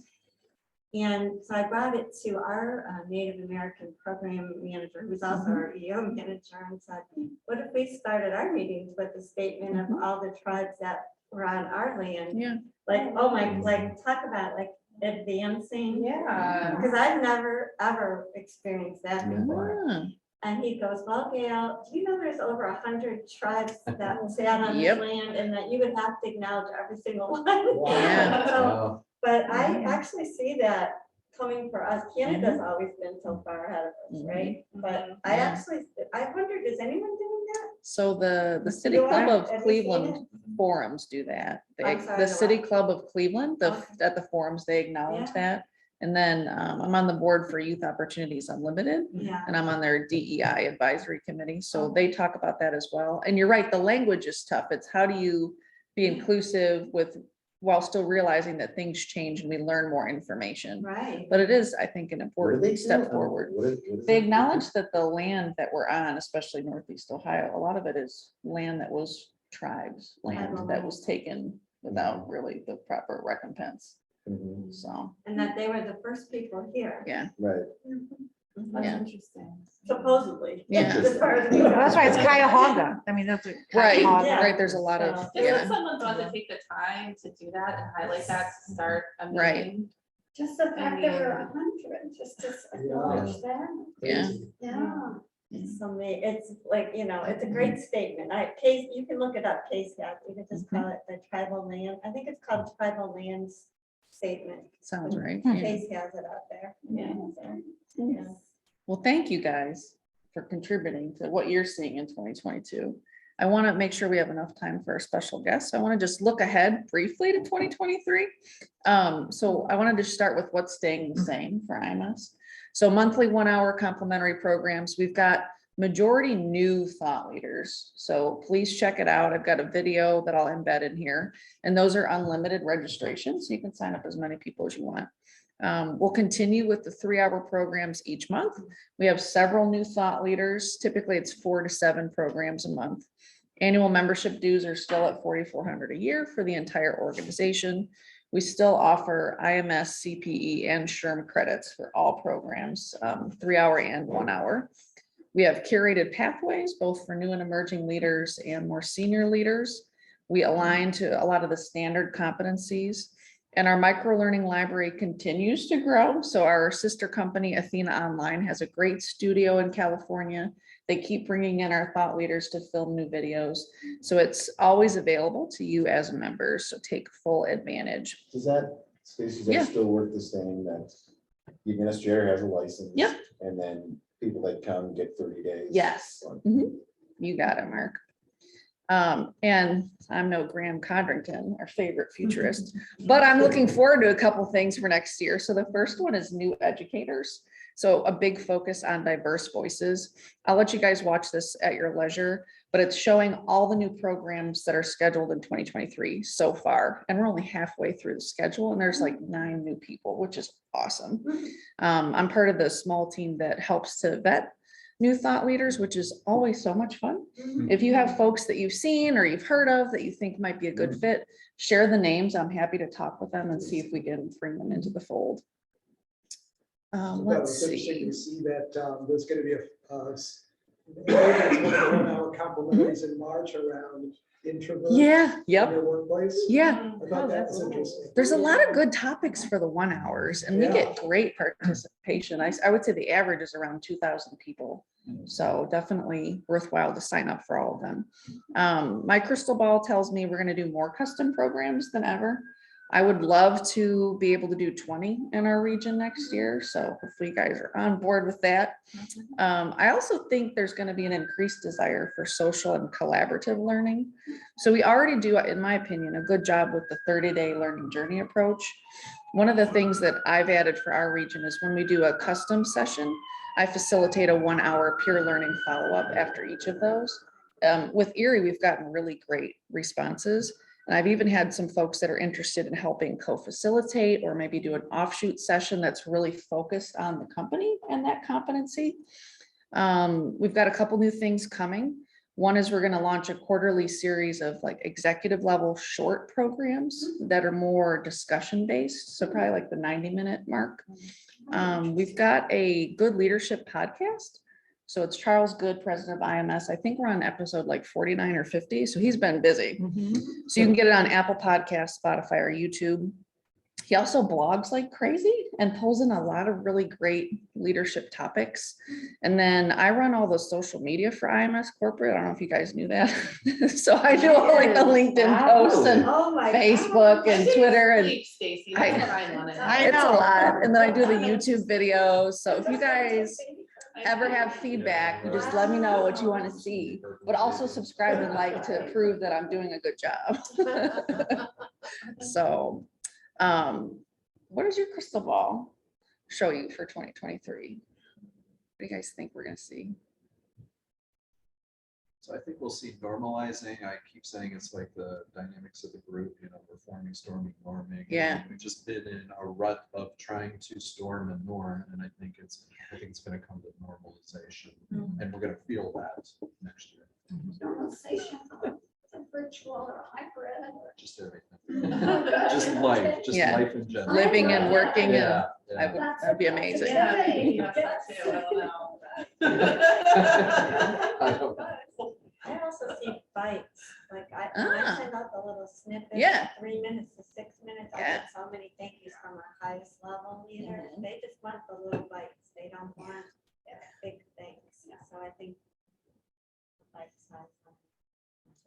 And so I brought it to our Native American program manager, who's also our EO manager, and said, what if we started our meetings with a statement of all the tribes that were on our land? Like, oh my, like talk about like advancing. Because I've never ever experienced that before. And he goes, well, Gail, do you know there's over 100 tribes that sat on this land and that you would have to acknowledge every single one? So, but I actually see that coming for us. Canada's always been so far ahead of us, right? But I wonder, is anyone doing that? So the City Club of Cleveland forums do that. I'm sorry, The the City what? Club of Cleveland, Okay. at the forums, they acknowledge Yeah. that. And then I'm on the board for Youth Opportunities Unlimited, Yeah. and I'm on their DEI advisory committee. So they talk about that as well. And you're right, the language is tough. It's how do you be inclusive while still realizing that things change and we learn more information. Right. But it is, I think, an What do important they step do? forward. What is They that? acknowledge that the land that we're on, especially Northeast Ohio, a lot of it is land that was tribes, land that was taken without really the proper recompense. Mhm. So, And that they were the first people here. yeah. Right. That's Yeah. interesting. Supposedly. Yeah. As far as we know. That's why it's Cuyahoga. I mean, that's a. Right, Cuyahoga. Yeah. right. There's a lot of, So- Just if yeah, someone's on to take the time to do that and highlight that to start a Right. meeting. Just the fact that we're 100, just to acknowledge that. yeah. Yeah. So it's like, it's a great statement. You can look it up, CASE-CAP, you can just call it the tribal land, I think it's called tribal lands statement. Sounds right. CASE has it out there. Yeah. So, yeah. Well, thank you guys for contributing to what you're seeing in 2022. I want to make sure we have enough time for our special guests. I want to just look ahead briefly to 2023. So I wanted to start with what's staying the same for IMS. So monthly 1 hour complimentary programs. We've got majority new thought leaders. So please check it out. I've got a video that I'll embed in here, and those are unlimited registration. So you can sign up as many people as you want. We'll continue with the 3 hour programs each month. We have several new thought leaders. Typically it's 4 to 7 programs a month. Annual membership dues are still at $4,400 a year for the entire organization. We still offer IMS, CPE, and SHRM credits for all programs, 3 hour and 1 hour. We have curated pathways, both for new and emerging leaders and more senior leaders. We align to a lot of the standard competencies. And our micro-learning library continues to grow. So our sister company, Athena Online, has a great studio in California. They keep bringing in our thought leaders to film new videos. So it's always available to you as members. So take full advantage. Does that, Stacy, Yeah. that still work the same, that the administrator has a license? Yep. And then people that come get 30 days? Yes. Mhm. You got it, Mark. And I'm no Graham Codrington, our favorite futurist, but I'm looking forward to a couple things for next year. So the first one is new educators. So a big focus on diverse voices. I'll let you guys watch this at your leisure, but it's showing all the new programs that are scheduled in 2023 so far. And we're only halfway through the schedule, and there's like 9 new people, which is awesome. I'm part of the small team that helps to vet new thought leaders, which is always so much fun. If you have folks that you've seen or you've heard of that you think might be a good fit, share the names. I'm happy to talk with them and see if we can bring them into the fold. Let's It's interesting see. to see that there's going to be one of the 1 hour complimentaries in March around introverts. Yeah, In yep, their workplace. yeah. I thought that was interesting. There's a lot of good topics for the 1 hours, and we get great participation. I would say the average is around 2,000 people. So definitely worthwhile to sign up for all of them. My crystal ball tells me we're going to do more custom programs than ever. I would love to be able to do 20 in our region next year. So hopefully you guys are on board with that. I also think there's going to be an increased desire for social and collaborative learning. So we already do, in my opinion, a good job with the 30-day learning journey approach. One of the things that I've added for our region is when we do a custom session, I facilitate a 1 hour peer learning follow-up after each of those. With ERIE, we've gotten really great responses. And I've even had some folks that are interested in helping co-facilitate or maybe do an offshoot session that's really focused on the company and that competency. We've got a couple new things coming. One is we're going to launch a quarterly series of like executive level short programs that are more discussion based. So probably like the 90-minute mark. We've got a good leadership podcast. So it's Charles Good, president of IMS. I think we're on episode like 49 or 50. So he's been busy. So you can get it on Apple Podcasts, Spotify, or YouTube. He also blogs like crazy and pulls in a lot of really great leadership topics. And then I run all the social media for IMS corporate. I don't know if you guys knew that. So I do all like the LinkedIn posts and Facebook and Twitter. And Stacy, that's what I wanted. it's a lot. And then I do the YouTube videos. So if you guys, ever have feedback, you just let me know what you want to see, but also subscribe and like to prove that I'm doing a good job. So, what does your crystal ball show you for 2023? What do you guys think we're gonna see? So I think we'll see normalizing. I keep saying it's like the dynamics of the group, you know, performing, storming, norming. Yeah. We've just been in a rut of trying to storm and norm, and I think it's gonna come to normalization. And we're gonna feel that next year. Normalization, virtual or hybrid. Just everything. Just life, just Yeah. life in general. Living and working, and Yeah. that'd be amazing. Yeah, maybe that's that too, I don't know. I don't know. I also see bites, like when I send out the little snippets. Yeah. 3 minutes to 6 minutes, I Yeah. get so many thank yous from our highest level leaders. They just want the little bites, they don't want big things, so I think. Bite size.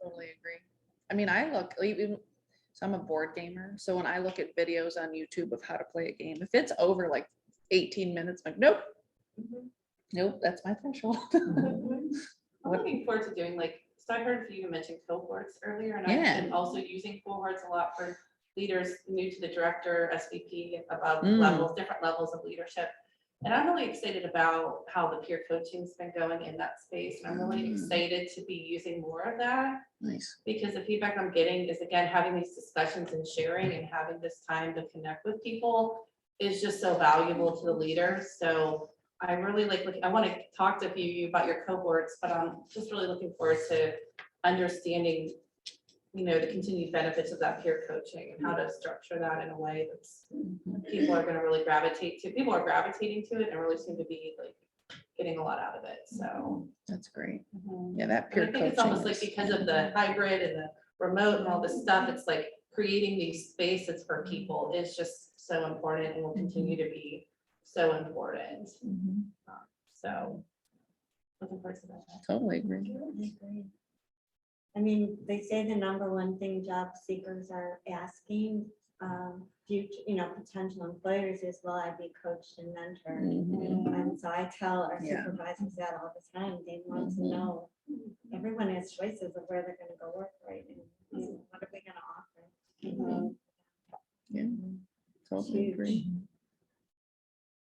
Totally agree. I mean, I look, even, so I'm a board gamer, so when I look at videos on YouTube of how to play a game, if it's over like 18 minutes, I'm like, nope. Nope, that's my threshold. I'm looking forward to doing so I heard you mention cohorts earlier, and Yeah. I've been also using cohorts a lot for leaders new to the director, SVP, above different levels of leadership. And I'm really excited about how the peer coaching's been going in that space. And I'm really excited to be using more of that. Nice. Because the feedback I'm getting is, again, having these discussions and sharing and having this time to connect with people is just so valuable to the leaders. So I really I want to talk to a few of you about your cohorts, but I'm just really looking forward to understanding, the continued benefits of that peer coaching and how to structure that in a way that's people are going to really gravitate to. People are gravitating to it and really seem to be getting a lot out of it. So that's great. Yeah, that peer I think it's coaching almost is- because of the hybrid and the remote and all this stuff, it's creating these spaces for people is just so important and will continue to be so important. So looking forward to that. Totally agree. I mean, they say the number one thing job seekers are asking future, potential employers is, will I be coached and mentored? And so I tell our supervisors that all the time. They want to know. Everyone has choices of where they're going to go work, right? And what are we going to offer? Yeah, totally agree.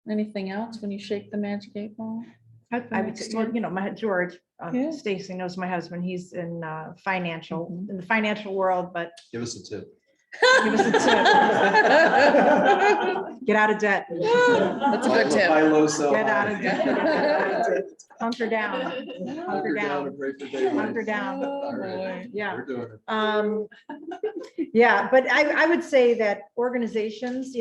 Anything else when you shake the magic 8 ball? I would say, my George, Yeah. Stacy knows my husband. He's in the financial world, but Give us a tip. give us a tip. Get out of debt. That's a good tip. Buy low, sell Get high. out of debt. Hunker down. Hunker Hunker down down. and pray for daylight. Hunker down. All right. Yeah. We're doing it. Yeah, but I would say that organizations,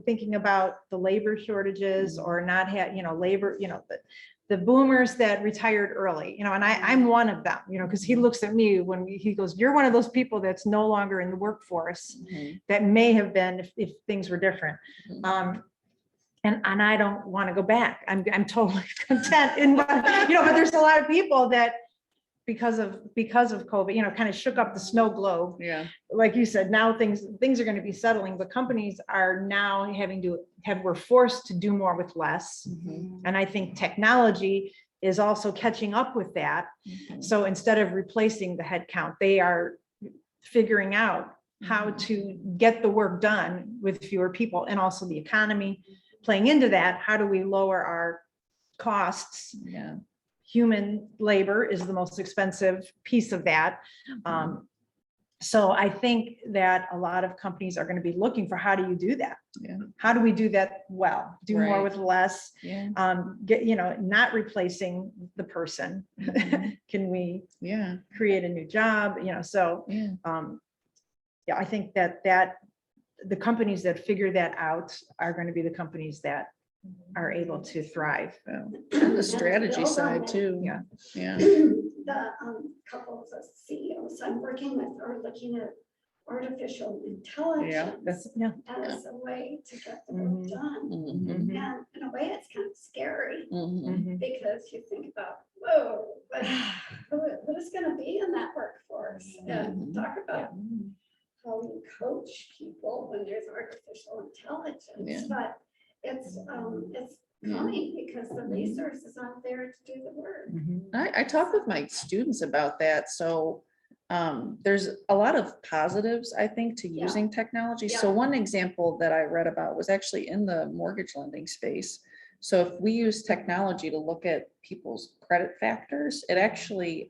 thinking about the labor shortages or not labor, the boomers that retired early, and I'm one of them, because he looks at me when he goes, you're one of those people that's no longer in the workforce that may have been if things were different. And I don't want to go back. I'm totally content but there's a lot of people that because of COVID, kind of shook up the snow globe. Yeah. Like you said, now things are going to be settling, but companies are now we're forced to do more with less. And I think technology is also catching up with that. So instead of replacing the headcount, they are figuring out how to get the work done with fewer people, and also the economy playing into that. How do we lower our costs? Yeah. Human labor is the most expensive piece of that. So I think that a lot of companies are going to be looking for, how do you do that? Yeah. How do we do that well? Do more Right. with less? Yeah. Not replacing the person. Can we create a new job? So I think that the companies that figure that out are going to be the companies that are able to thrive. And the strategy side too. Yeah. Yeah. The couple of CEOs I'm working with are looking at artificial intelligence as a way to get the work done. And in a way, it's kind of scary because you think about, whoa, who's going to be in that workforce? And talk about how you coach people when there's artificial intelligence. But it's coming because the resources aren't there to do the work. I talked with my students about that, so there's a lot of positives, I think, to Yeah. using technology. Yeah. So one example that I read about was actually in the mortgage lending space. So if we use technology to look at people's credit factors, it actually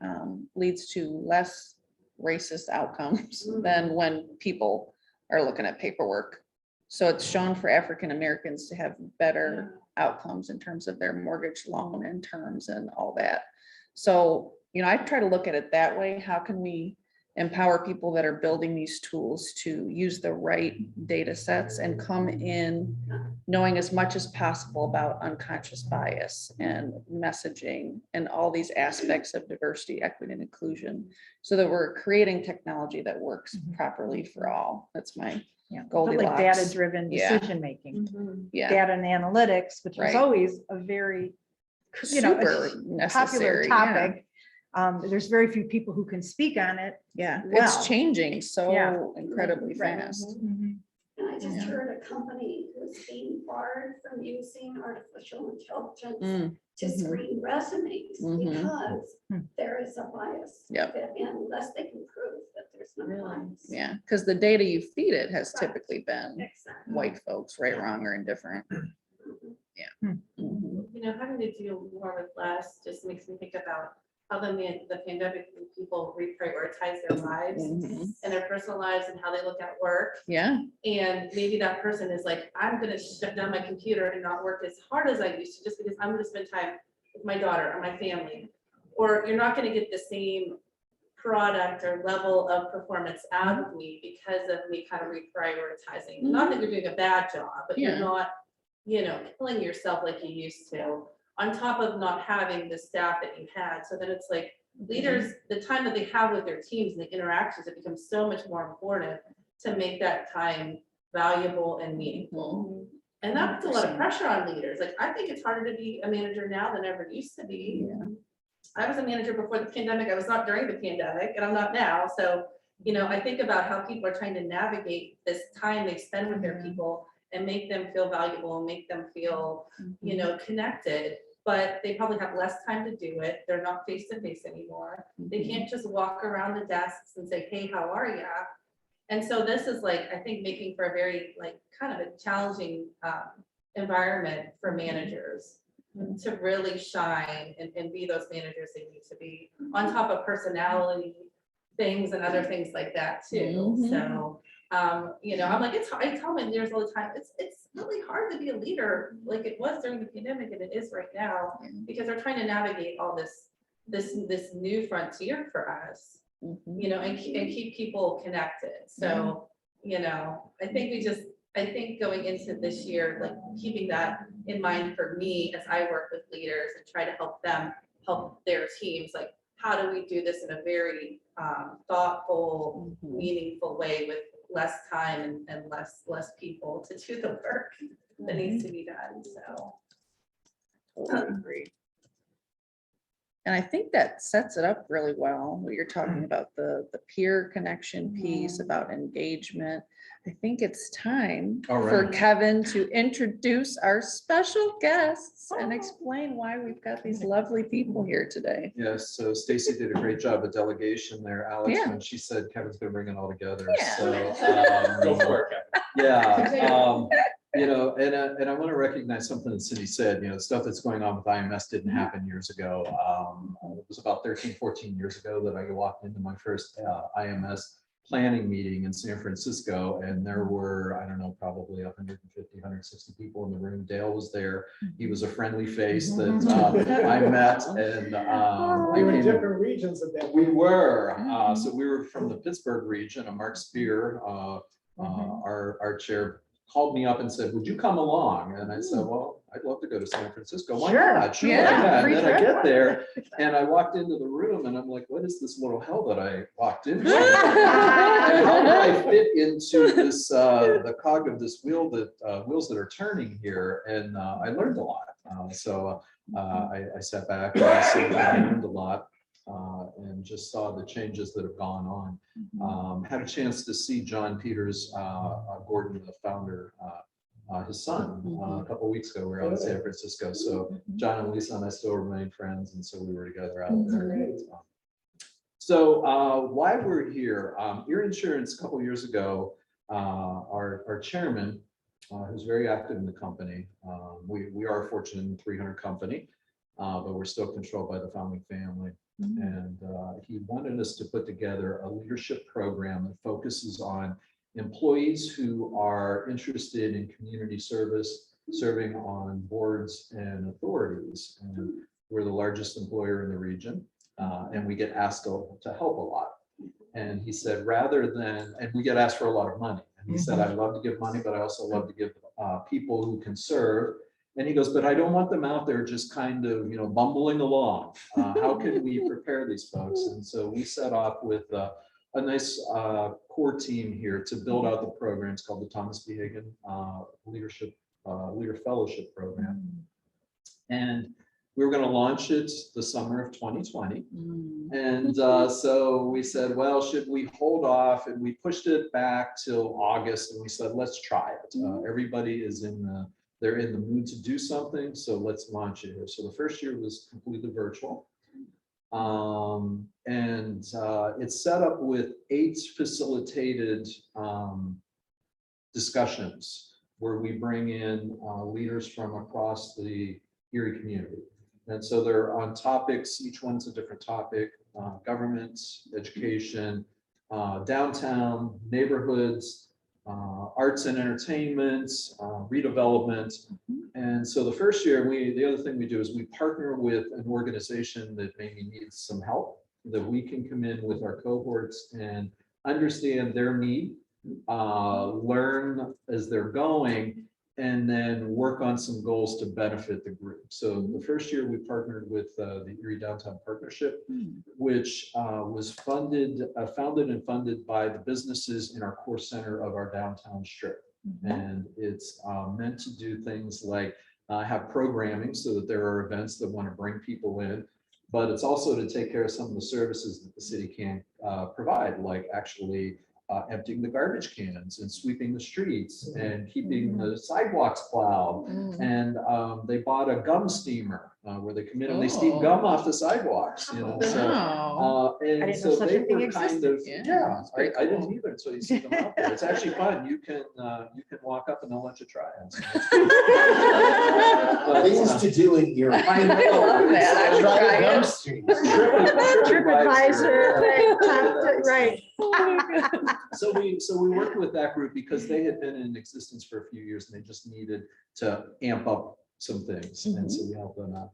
leads to less racist outcomes than when people are looking at paperwork. So it's shown for African Americans to have better outcomes in terms of their mortgage loan and terms and all that. So, I try to look at it that way. How can we empower people that are building these tools to use the right data sets and come in knowing as much as possible about unconscious bias and messaging and all these aspects of diversity, equity, and inclusion, so that we're creating technology that works properly for all. That's my Really Goldilocks. data-driven Yeah. decision-making. Yeah. Data and analytics, which is Right. always a very, a Super popular necessary. Yeah. topic. There's very few people who can speak on it. Yeah, Well. it's changing so Yeah. incredibly Right. fast. Mhm. And I just Yeah. heard a company who's being barred from using artificial intelligence Mm, to mhm. screen resumes Mhm. because Hmm. there is a bias. Yep. Unless they can prove that there's no bias. Yeah, because the data you feed it has Right. typically been Exactly. white folks, right, wrong, or indifferent. Yeah. Mhm. Having to do more with less just makes me think about how the pandemic, people reprioritize their lives Mhm. and their personal lives and how they look at work. Yeah, And maybe that person is like, I'm gonna shut down my computer and not work as hard as I used to, just because I'm gonna spend time with my daughter or my family. Or you're not gonna get the same product or level of performance out of me because of me kind of reprioritizing. Not that you're doing a bad job, but Yeah. you're not, killing yourself like you used to, on top of not having the staff that you had. So then it's like leaders, the time that they have with their teams and the interactions, it becomes so much more important to make that time valuable and meaningful. And that puts a lot of 100%. pressure on leaders. Like, I think it's harder to be a manager now than ever used to be. I was a manager before the pandemic. I was not during the pandemic, and I'm not now. So, I think about how people are trying to navigate this time they spend with their people and make them feel valuable and make them feel, connected. But they probably have less time to do it. They're not face to face anymore. They can't just walk around the desks and say, hey, how are ya? And so this is like, I think, making for a very kind of a challenging environment for managers to really shine and be those managers they need to be, on top of personality things and other things like that too. Mhm. So, I'm like, I tell my leaders all the time, it's really hard to be a leader like it was during the pandemic and it is right now, because they're trying to navigate all this new frontier for us, and keep people connected. So, I think going into this year, keeping that in mind for me as I work with leaders and try to help them help their teams, how do we do this in a very thoughtful, meaningful way with less time and less people to do the work that needs to be done, so. Totally agree. And I think that sets it up really well, what you're talking about, the peer connection piece, about engagement. I think it's time All for right. Kevin to introduce our special guests and explain why we've got these lovely people here today. Yes, so Stacy did a great job of delegation there, Alex, Yeah. when she said Kevin's gonna bring it all together. Yeah. So, Go for it, Kevin. yeah, and I want to recognize something that Cindy said, stuff that's going on with IMS didn't happen years ago. It was about 13, 14 years ago that I walked into my first IMS planning meeting in San Francisco, and there were, I don't know, probably 150, 160 people in the room. Dale was there. He was a friendly face that I met, and We were in different regions of that. we were, so we were from the Pittsburgh region, and Mark Spear, our chair, called me up and said, would you come along? And I said, well, I'd love to go to San Francisco. Why Sure. not? Sure. Yeah, And free then I trip. get there and I walked into the room and I'm like, what is this little hell that I walked into? And how do I fit into this, the cog of this wheel wheels that are turning here? And I learned a lot. I sat back and I learned a lot. And just saw the changes that have gone on. Had a chance to see John Peters, Gordon, the founder, his son a couple weeks ago. We were out in San Francisco. So John and Lisa and I still remain friends. And so we were together out there. So why we're here, ERIE Insurance a couple years ago, our chairman, who's very active in the company, we are a Fortune 300 company, but we're still controlled by the founding family. And he wanted us to put together a leadership program that focuses on employees who are interested in community service, serving on boards and authorities. And we're the largest employer in the region, and we get asked to help a lot. And he said, rather than, and we get asked for a lot of money. And he said, I love to give money, but I also love to give people who can serve. And he goes, but I don't want them out there just kind of, bumbling along. How can we prepare these folks? And so we set off with a nice core team here to build out the program. It's called the Thomas B. Hagen Leader Fellowship Program. And we were going to launch it the summer of 2020. And so we said, well, should we hold off? And we pushed it back till August. And we said, let's try it. Everybody is they're in the mood to do something. So let's launch it here. So the first year was completely virtual. And it's set up with 8 facilitated discussions where we bring in leaders from across the ERIE community. And so they're on topics, each one's a different topic, government, education, downtown, neighborhoods, arts and entertainment, redevelopment. And so the first year, the other thing we do is we partner with an organization that maybe needs some help, that we can come in with our cohorts and understand their need, learn as they're going, and then work on some goals to benefit the group. So the first year we partnered with the ERIE Downtown Partnership, which was founded and funded by the businesses in our core center of our downtown strip. And it's meant to do things like have programming so that there are events that want to bring people in, but it's also to take care of some of the services that the city can provide, like actually emptying the garbage cans and sweeping the streets and keeping the sidewalks plowed. And they bought a gum steamer where they come in and they steam gum off the sidewalks. So, and so they were kind of, I didn't either until you see them out there. It's actually fun. You can walk up and they'll let you try it. Things to do in ERIE. I love that. Try a gum steam. TripAdvisor, right. So we worked with that group because they had been in existence for a few years and they just needed to amp up some things. And so we helped them out.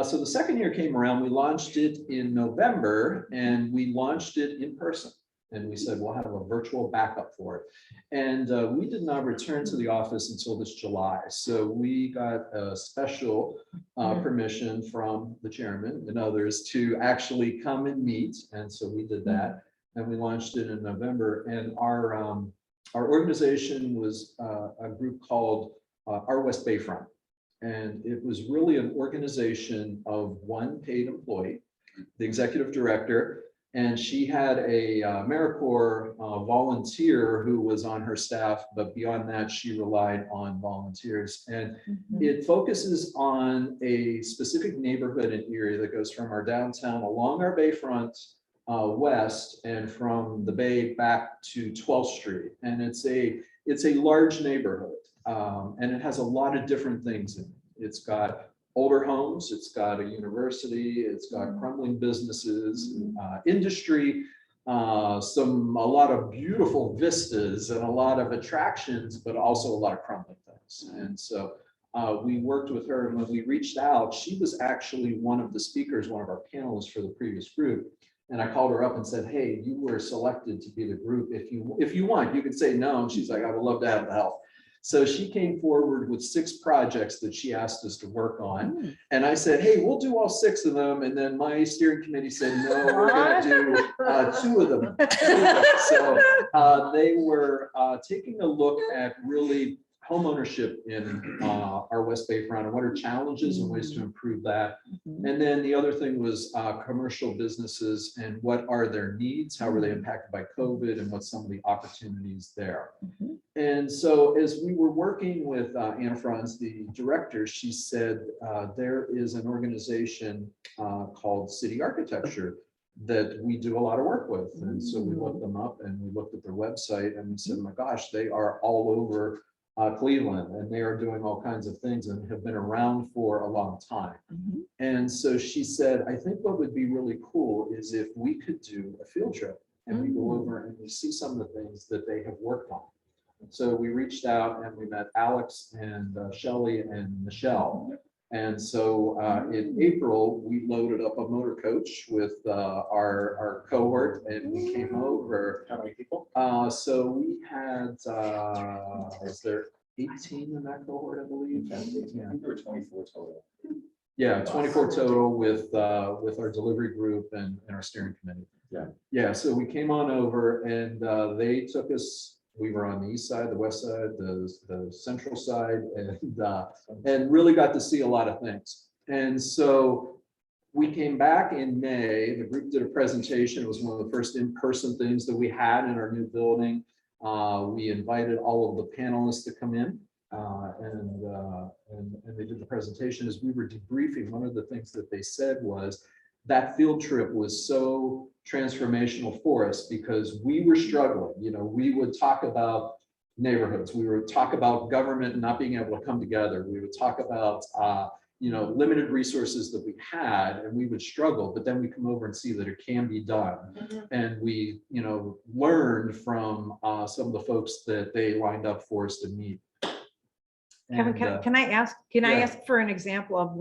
So the second year came around, we launched it in November and we launched it in person. And we said, we'll have a virtual backup for it. And we did not return to the office until this July. So we got a special permission from the chairman and others to actually come and meet. And so we did that. And we launched it in November. And our organization was a group called Our West Bayfront. And it was really an organization of one paid employee, the executive director, and she had a AmeriCorps volunteer who was on her staff, but beyond that, she relied on volunteers. And it focuses on a specific neighborhood in ERIE that goes from our downtown along our Bayfront west and from the Bay back to 12th Street. And it's a large neighborhood. And it has a lot of different things in it. It's got older homes, it's got a university, it's got crumbling businesses, industry, a lot of beautiful vistas and a lot of attractions, but also a lot of crumbling things. And so we worked with her, and when we reached out, she was actually one of the speakers, one of our panelists for the previous group. And I called her up and said, hey, you were selected to be the group. If you want, you could say no. And she's like, I would love to have the help. So she came forward with 6 projects that she asked us to work on. And I said, hey, we'll do all 6 of them. And then my steering committee said, no, we're going to do 2 of them. So they were taking a look at really homeownership in our West Bayfront and what are challenges and ways to improve that. And then the other thing was commercial businesses and what are their needs, how were they impacted by COVID, and what's some of the opportunities there. And so as we were working with Anna Franz, the director, she said there is an organization called City Architecture that we do a lot of work with. And so we looked them up and we looked at their website and we said, my gosh, they are all over Cleveland, and they are doing all kinds of things and have been around for a long time. And so she said, I think what would be really cool is if we could do a field trip and we go over and we see some of the things that they have worked on. So we reached out and we met Alex and Shelley and Michelle. And so in April, we loaded up a motor coach with our cohort and we came over. How many people? So we had, is there 18 in that cohort, I believe? I think there were 24 total. Yeah, 24 total with our delivery group and our steering committee. Yeah, so we came on over and they took us. We were on the east side, the west side, the central side, and really got to see a lot of things. And so we came back in May. The group did a presentation. It was one of the first in-person things that we had in our new building. We invited all of the panelists to come in, and they did the presentation. As we were debriefing, one of the things that they said was that field trip was so transformational for us because we were struggling. You know, we would talk about neighborhoods. We would talk about government not being able to come together. We would talk about, you know, limited resources that we had, and we would struggle, but then we come over and see that it can be done. And we, you know, learned from some of the folks that they lined up for us to meet. Kevin, can I ask for an example of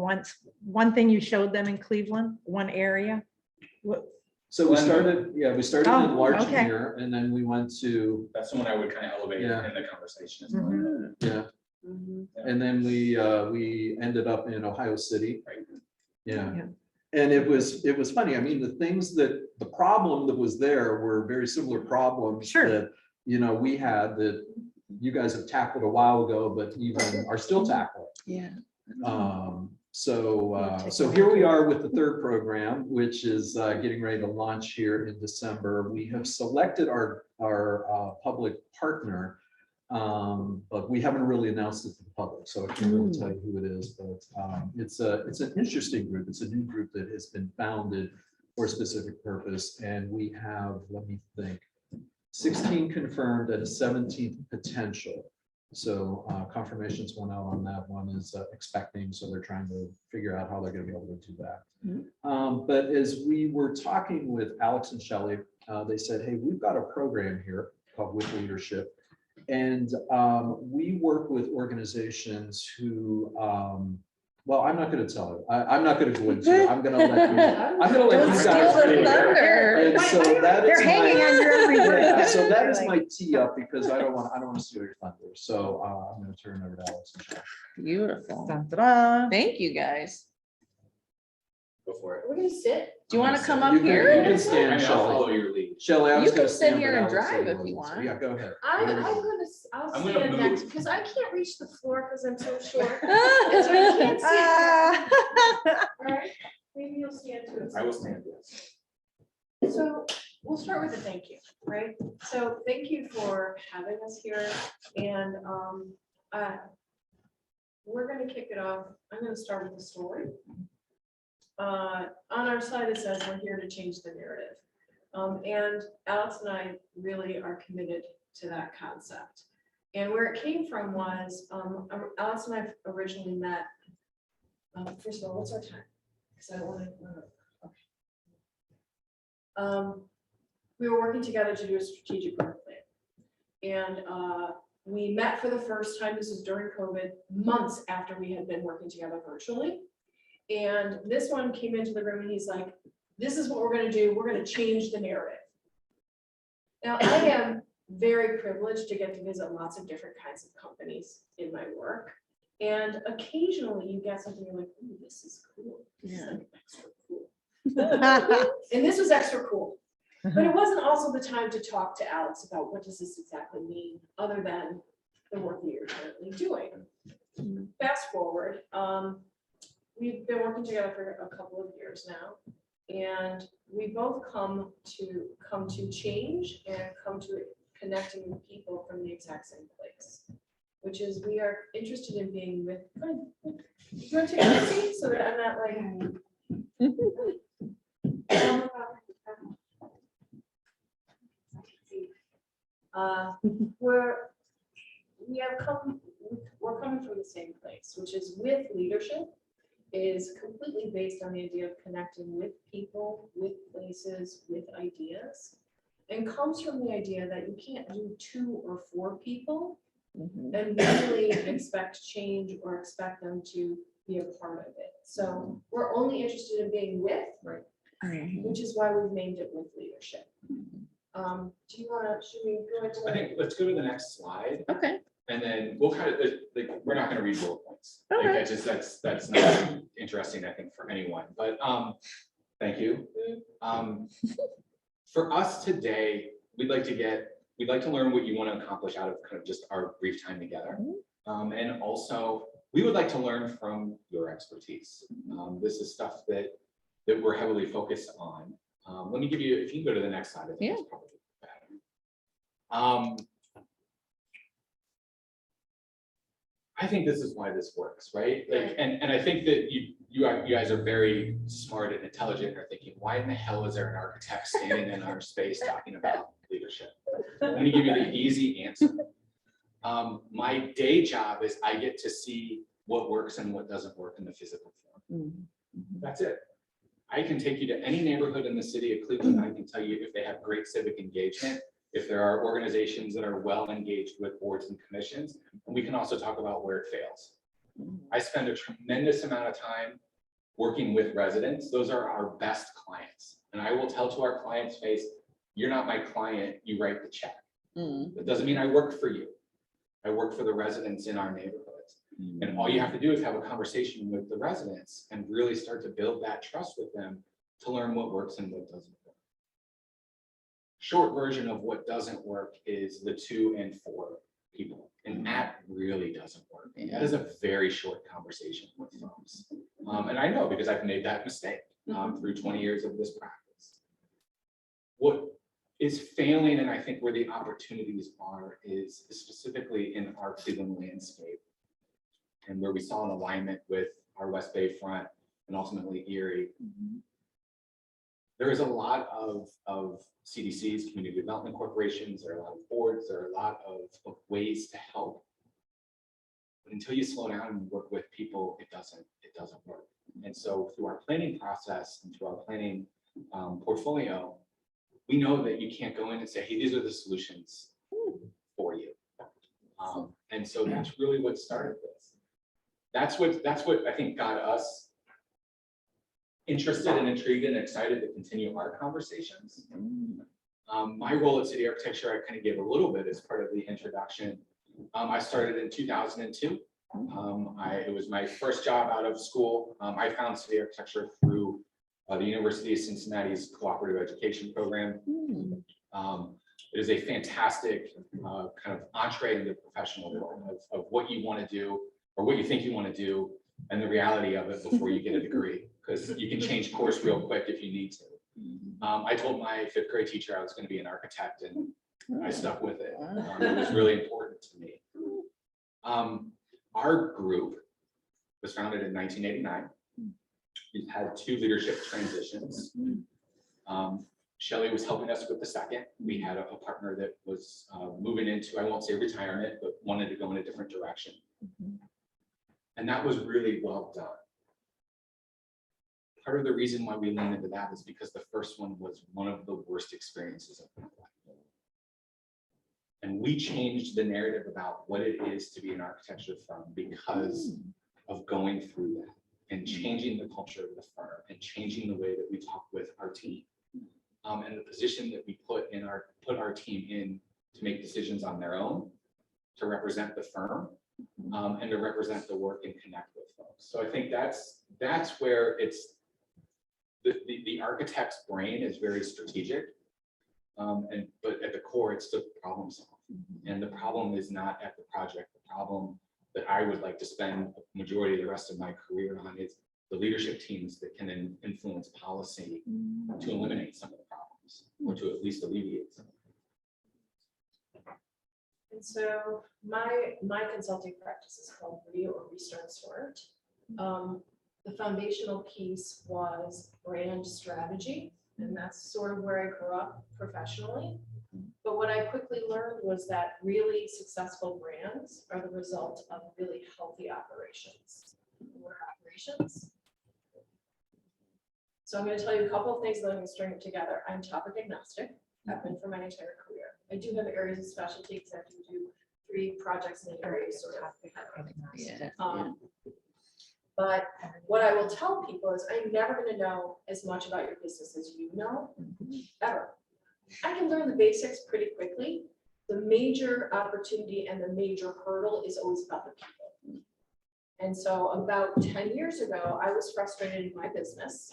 one thing you showed them in Cleveland, one area? So we started in Larchmere, okay. and then we went to. That's the one I would kind of elevate in the conversation. As well. Yeah. And then we ended up in Ohio City. Right. Yeah. And it was funny. I mean, the problem that was there were very similar problems that, you know, we had that you guys have tackled a while ago, but even are still tackling. Yeah. So here we are with the third program, which is getting ready to launch here in December. We have selected our public partner, but we haven't really announced it to the public, so I can't really tell you who it is. But it's an interesting group. It's a new group that has been founded for a specific purpose, and we have, let me think, 16 confirmed and a 17th potential. So confirmations went out on that. One is expecting, so they're trying to figure out how they're going to be able to do that. But as we were talking with Alex and Shelley, they said, hey, we've got a program here called With Leadership. And we work with organizations who, well, I'm not going to tell it. I'm not going to go into it. I'm going to let you guys do it. And so that is hanging on your every so that is my tee up because I don't want to steal your thunder. So I'm going to turn it over to Alex and Shelley. Beautiful. Dun, dun, dun. Thank you, guys. Go for it. We're gonna sit. Do you want to come up You can here? stand, I'll Shelley. follow your lead. Shelley, I was You going can to sit stand here and but Alex drive said if you wasn't. So want. yeah, go ahead. I'll I'm gonna stand move. next, because I can't reach the floor because I'm so short. And so I can't see it. All right, maybe you'll stand too. I will stand, yes. So we'll start with a thank you, right? So thank you for having us here, and we're gonna kick it off. I'm gonna start with a story. On our side, it says we're here to change the narrative. And Alex and I really are committed to that concept. And where it came from was, Alex and I originally met, first of all, what's our time? Because I don't want to, we were working together to do a strategic growth plan. And we met for the first time, this was during COVID, months after we had been working together virtually. And this one came into the room and he's like, this is what we're gonna do. We're gonna change the narrative. Now, I am very privileged to get to visit lots of different kinds of companies in my work. And occasionally you get something you're like, ooh, this is cool. This is like extra cool. And this was extra cool. But it wasn't also the time to talk to Alex about what does this exactly mean, other than the work that you're currently doing. Fast forward, we've been working together for a couple of years now, and we both come to change and come to connecting with people from the exact same place. civics, which is we are interested in being with. Do you want to take a seat so that I'm not we're coming from the same place, which is with leadership is completely based on the idea of connecting with people, with places, with ideas, and comes from the idea that you can't do 2 or 4 people and really expect change or expect them to be a part of it. So we're only interested in being with, which is why we've named it with leadership. Do you want to, should we go into? I think let's go to the next slide. Okay. And then we'll kind of, like, we're not gonna read bullet points. Like, Okay. that's not interesting, I think, for anyone, but, thank you. For us today, we'd like to learn what you want to accomplish out of kind of just our brief time together. And also, we would like to learn from your expertise. This is stuff that we're heavily focused on. Let me give you, if you can go to the next slide, I think it's probably better. I think this is why this works, right? Like, and I think that you guys are very smart and intelligent and are thinking, why in the hell is there an architect standing in our space talking about leadership? Let me give you the easy answer. My day job is I get to see what works and what doesn't work in the physical form. That's it. I can take you to any neighborhood in the city of Cleveland. I can tell you if they have great civic engagement, if there are organizations that are well engaged with boards and commissions, and we can also talk about where it fails. I spend a tremendous amount of time working with residents. Those are our best clients. And I will tell to our clients' face, you're not my client, you write the check. That doesn't mean I work for you. I work for the residents in our neighborhoods. And all you have to do is have a conversation with the residents and really start to build that trust with them to learn what works and what doesn't work. Short version of what doesn't work is the 2 and 4 people. And that really doesn't work. That is a very short conversation with folks. And I know because I've made that mistake through 20 years of this practice. What is failing, and I think where the opportunities are, is specifically in our Cleveland landscape and where we saw an alignment with our West Bay front and ultimately Erie. There is a lot of CDCs, community development corporations, there are a lot of boards, there are a lot of ways to help. But until you slow down and work with people, it doesn't work. And so through our planning process and through our planning portfolio, we know that you can't go in and say, hey, these are the solutions for you. And so that's really what started this. That's what I think got us interested and intrigued and excited to continue our conversations. My role at City Architecture, I kind of gave a little bit as part of the introduction. I started in 2002. It was my first job out of school. I found City Architecture through the University of Cincinnati's cooperative education program. It is a fantastic kind of entree into the professional world of what you want to do or what you think you want to do and the reality of it before you get a degree, because you can change course real quick if you need to. I told my 5th grade teacher I was going to be an architect, and I stuck with it. It was really important to me. Our group was founded in 1989. We've had 2 leadership transitions. Shelley was helping us with the second. We had a partner that was moving into, I won't say retirement, but wanted to go in a different direction. And that was really well done. Part of the reason why we leaned into that is because the first one was one of the worst experiences of my life. And we changed the narrative about what it is to be an architecture firm because of going through that and changing the culture of the firm and changing the way that we talk with our team. And the position that we put our team in to make decisions on their own, to represent the firm, and to represent the work and connect with folks. So I think that's where it's the architect's brain is very strategic, but at the core it's the problem solving. And the problem is not at the project. The problem that I would like to spend the majority of the rest of my career on is the leadership teams that can influence policy to eliminate some of the problems or to at least alleviate some. And so my consulting practice is called ERIE or Restart and Sort. The foundational piece was brand strategy, and that's sort of where I grew up professionally. But what I quickly learned was that really successful brands are the result of really healthy operations. What are operations? So I'm going to tell you a couple of things that I'm going to string together. I'm topic agnostic. I've been for my entire career. I do have areas of specialty because I do 3 projects in the area, sort of. But what I will tell people is I'm never going to know as much about your business as you know, ever. I can learn the basics pretty quickly. The major opportunity and the major hurdle is always about the people. And so about 10 years ago, I was frustrated in my business.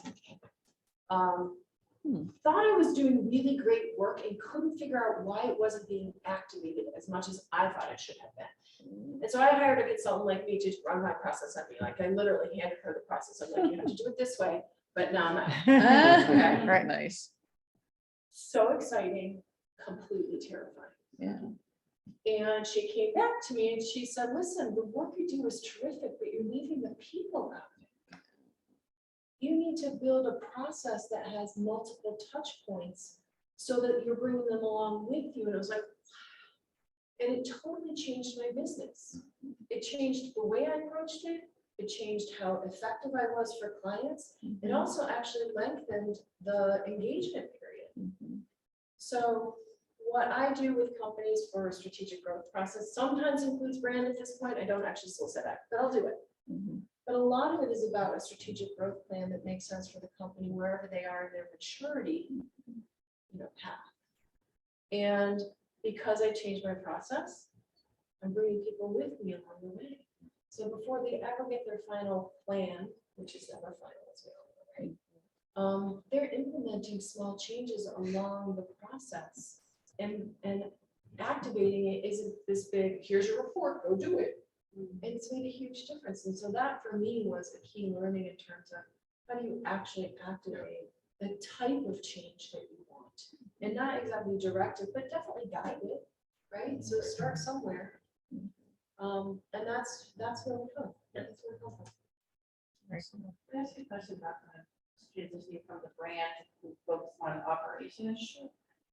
Thought I was doing really great work and couldn't figure out why it wasn't being activated as much as I thought it should have been. And so I hired a consultant like me to run my process on me. Like I literally handed her the process. I'm like, you have to do it this way, but no, I'm not. Okay. Right, nice. So exciting, completely terrifying. Yeah. And she came back to me and she said, listen, the work you do is terrific, but you're leaving the people out. You need to build a process that has multiple touch points so that you're bringing them along with you. And I was like, wow. And it totally changed my business. It changed the way I approached it. It changed how effective I was for clients. It also actually lengthened the engagement period. So what I do with companies for a strategic growth process sometimes includes brand at this point. I don't actually solicit that, but I'll do it. But a lot of it is about a strategic growth plan that makes sense for the company wherever they are in their maturity, path. And because I changed my process, I'm bringing people with me along the way. So before they ever get their final plan, which is never final, as we all know, right? They're implementing small changes along the process, and activating it isn't this big, here's your report, go do it. And it's made a huge difference. And so that for me was a key learning in terms of how do you actually activate the type of change that you want, and not exactly direct it, but definitely guide it, right? So start somewhere. And that's where we're going. That's where we're going. Can I ask you a question about transitioning from the brand to focus on operations?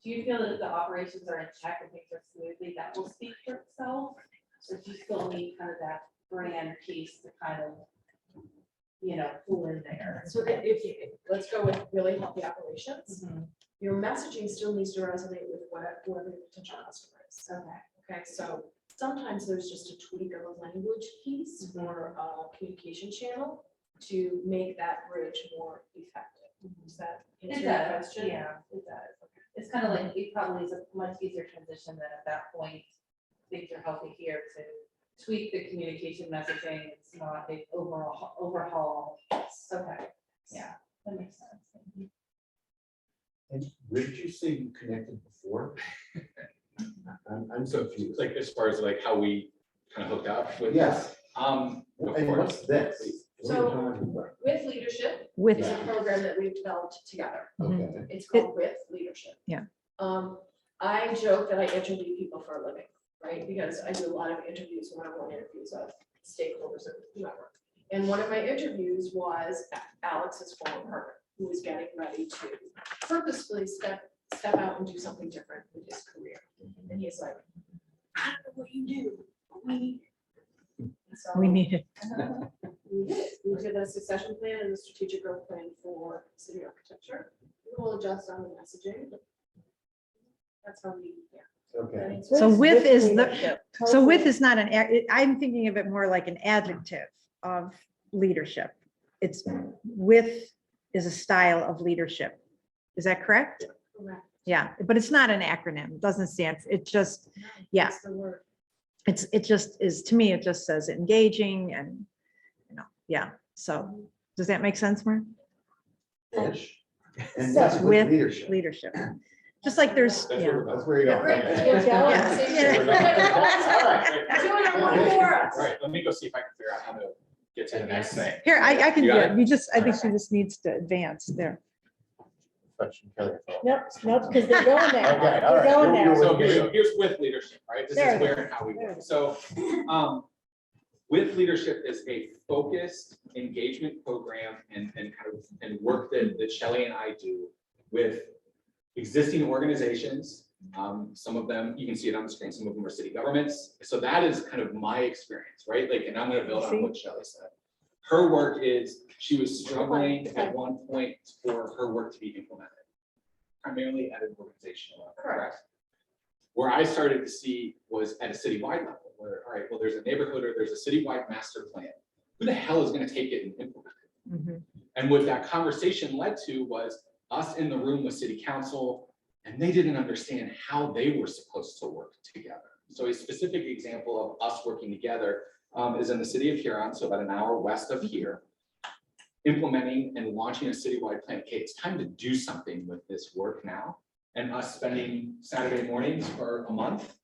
Do you feel that the operations are in check and things are smoothly, that will speak for itself? Or do you still need kind of that brand piece to kind of, pull in there? So let's go with really healthy operations. Your messaging still needs to resonate with whoever your potential customer is. Okay. So sometimes there's just a tweak of a language piece or a communication channel to make that bridge more effective. Does that answer your question? Yeah, it does. Okay. It's kind of like, it probably is a much easier transition than at that point. Things are healthy here to tweak the communication messaging. It's not a overhaul. Okay. Yeah, that makes sense. Thank you. And where did you say you connected before? I'm so confused. Like as far as like how we kind of hooked up with. Yes. Of And course. what's this? What are you talking about? With leadership With, is a program that we've developed together. Okay. It's called With Leadership. Yeah. I joke that I interview people for a living, right? Because I do a lot of interviews, one-on-one interviews of stakeholders and whoever. And one of my interviews was Alex's former partner, who was getting ready to purposefully step out and do something different with his career. And he's like, I don't know what you do, but we need it. So we need it. we did it. We did a succession plan and a strategic growth plan for city architecture. We'll adjust on the messaging. That's how we, Okay. So with is not I'm thinking of it more like an adjective of leadership. It's with is a style of leadership. Is that correct? correct. Yeah, but it's not an acronym. It doesn't stand, it just, yeah. That's the word. It just is, to me, it just says engaging and, yeah. So does that make sense, Mark? Ish. And that's with With leadership. leadership. Just like there's, That's yeah. where we're going. That's where you go. Great. Okay. Good job. Yeah. Doing it one for us. All right, let me go see if I can figure out how to get to the next thing. Here, I can You do got it. You just, I think she just needs to advance there. question, Kelly. Nope, nope, because they're going there. Okay, all They're right. going there. So here's with leadership, right? This There is it where is. and how we There work. it is. So with leadership is a focused engagement program and kind of and work that Shelley and I do with existing organizations. Some of them, you can see it on the screen, some of them are city governments. So that is kind of my experience, right? Like, and I'm gonna build on what Shelley said. Her work is, she was struggling at one point for her work to be implemented, primarily at an organizational level, correct? Where I started to see was at a citywide level, where, all right, well, there's a neighborhood or there's a citywide master plan. Who the hell is gonna take it and implement it? And what that conversation led to was us in the room with city council, and they didn't understand how they were supposed to work together. So a specific example of us working together is in the city of Huron, so about an hour west of here, implementing and launching a citywide plan. Okay, it's time to do something with this work now. And us spending Saturday mornings for a month,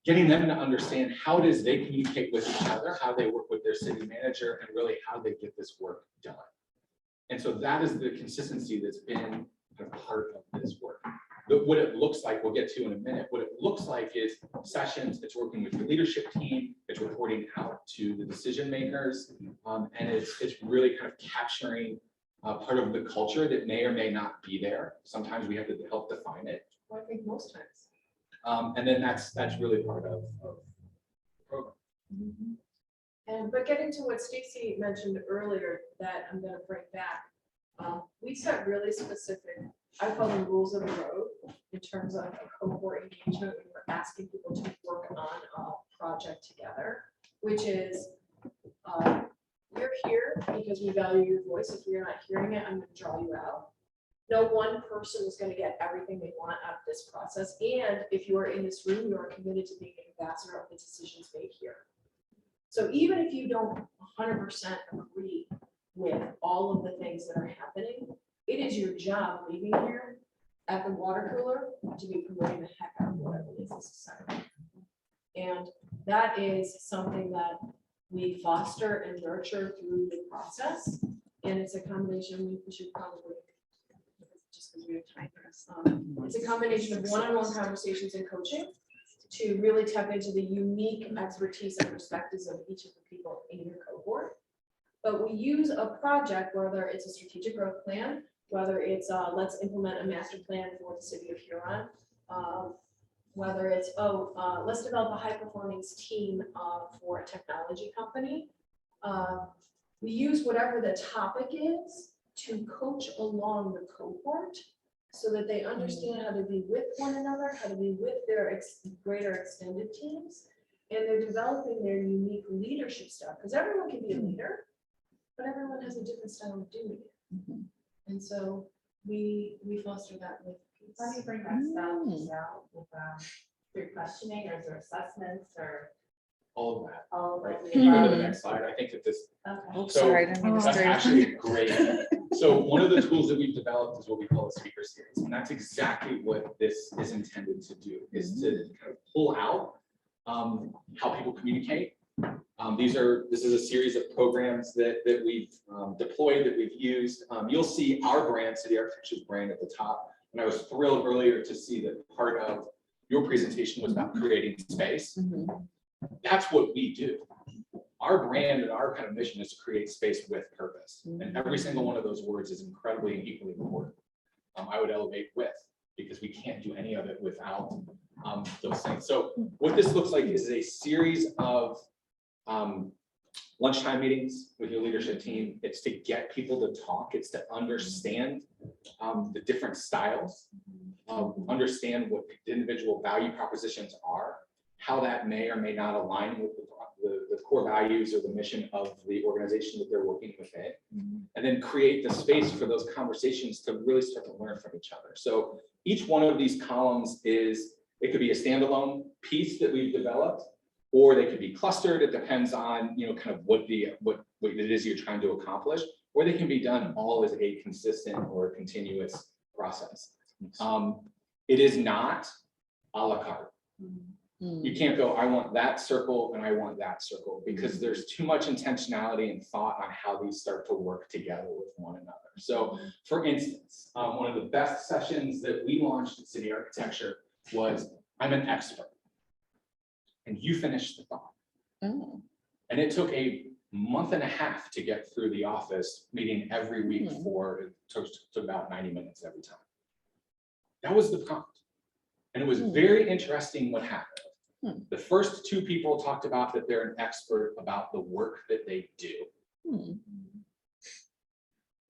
getting them to understand how it is they communicate with each other, how they work with their city manager, and really how they get this work done. And so that is the consistency that's been a part of this work. But what it looks like, we'll get to in a minute, what it looks like is sessions, it's working with the leadership team, it's reporting out to the decision makers, and it's really kind of capturing part of the culture that may or may not be there. Sometimes we have to help define it. Well, I think most times. And then that's really part of the program. And but getting to what Stacy mentioned earlier, that I'm gonna bring back, we set really specific, I call them rules of the road, in terms of a cohort engagement. We were asking people to work on a project together, which is, you're here because we value your voice. If you're not hearing it, I'm gonna draw you out. No one person is gonna get everything they want out of this process. And if you are in this room, you are committed to being an ambassador of the decisions made here. So even if you don't 100% agree with all of the things that are happening, it is your job leaving here at the water cooler to be promoting the heck out of whatever it is in society. And that is something that we foster and nurture through the process. And it's a combination, we should probably, just because we have time for this, it's a combination of one-on-one conversations and coaching to really tap into the unique expertise and perspectives of each of the people in your cohort. But we use a project, whether it's a strategic growth plan, whether it's let's implement a master plan for the city of Huron, whether it's, let's develop a high performance team for a technology company. We use whatever the topic is to coach along the cohort so that they understand how to be with one another, how to be with their greater extended teams, and they're developing their unique leadership style, because everyone can be a leader, but everyone has a different style of doing it. And so we foster that with peace. How do you bring that style out with through questioning, or is there assessments, or All of that. all of Right. it? Can you go to the next slide? I think that this. Okay. Oh, So sorry, I didn't mean to that's stare. actually great. So one of the tools that we've developed is what we call a speaker series. And that's exactly what this is intended to do, is to kind of pull out how people communicate. This is a series of programs that we've deployed, that we've used. You'll see our brand, City Architecture's brand at the top. And I was thrilled earlier to see that part of your presentation was about creating space. That's what we do. Our brand and our kind of mission is to create space with purpose. And every single one of those words is incredibly and equally important. I would elevate with, because we can't do any of it without those things. So what this looks like is a series of lunchtime meetings with your leadership team. It's to get people to talk. It's to understand the different styles, understand what the individual value propositions are, how that may or may not align with the core values or the mission of the organization that they're working within, and then create the space for those conversations to really start to learn from each other. So each one of these columns it could be a standalone piece that we've developed, or they could be clustered. It depends on, kind of what it is you're trying to accomplish, or they can be done all as a consistent or continuous process. It is not a la carte. You can't go, I want that circle and I want that circle, because there's too much intentionality and thought on how these start to work together with one another. So for instance, one of the best sessions that we launched at City Architecture was, I'm an expert. And you finished the thought. Oh. And it took a month and a half to get through the office meeting every week for, it took about 90 minutes every time. That was the prompt. And it was very interesting what happened. The first two people talked about that they're an expert about the work that they do.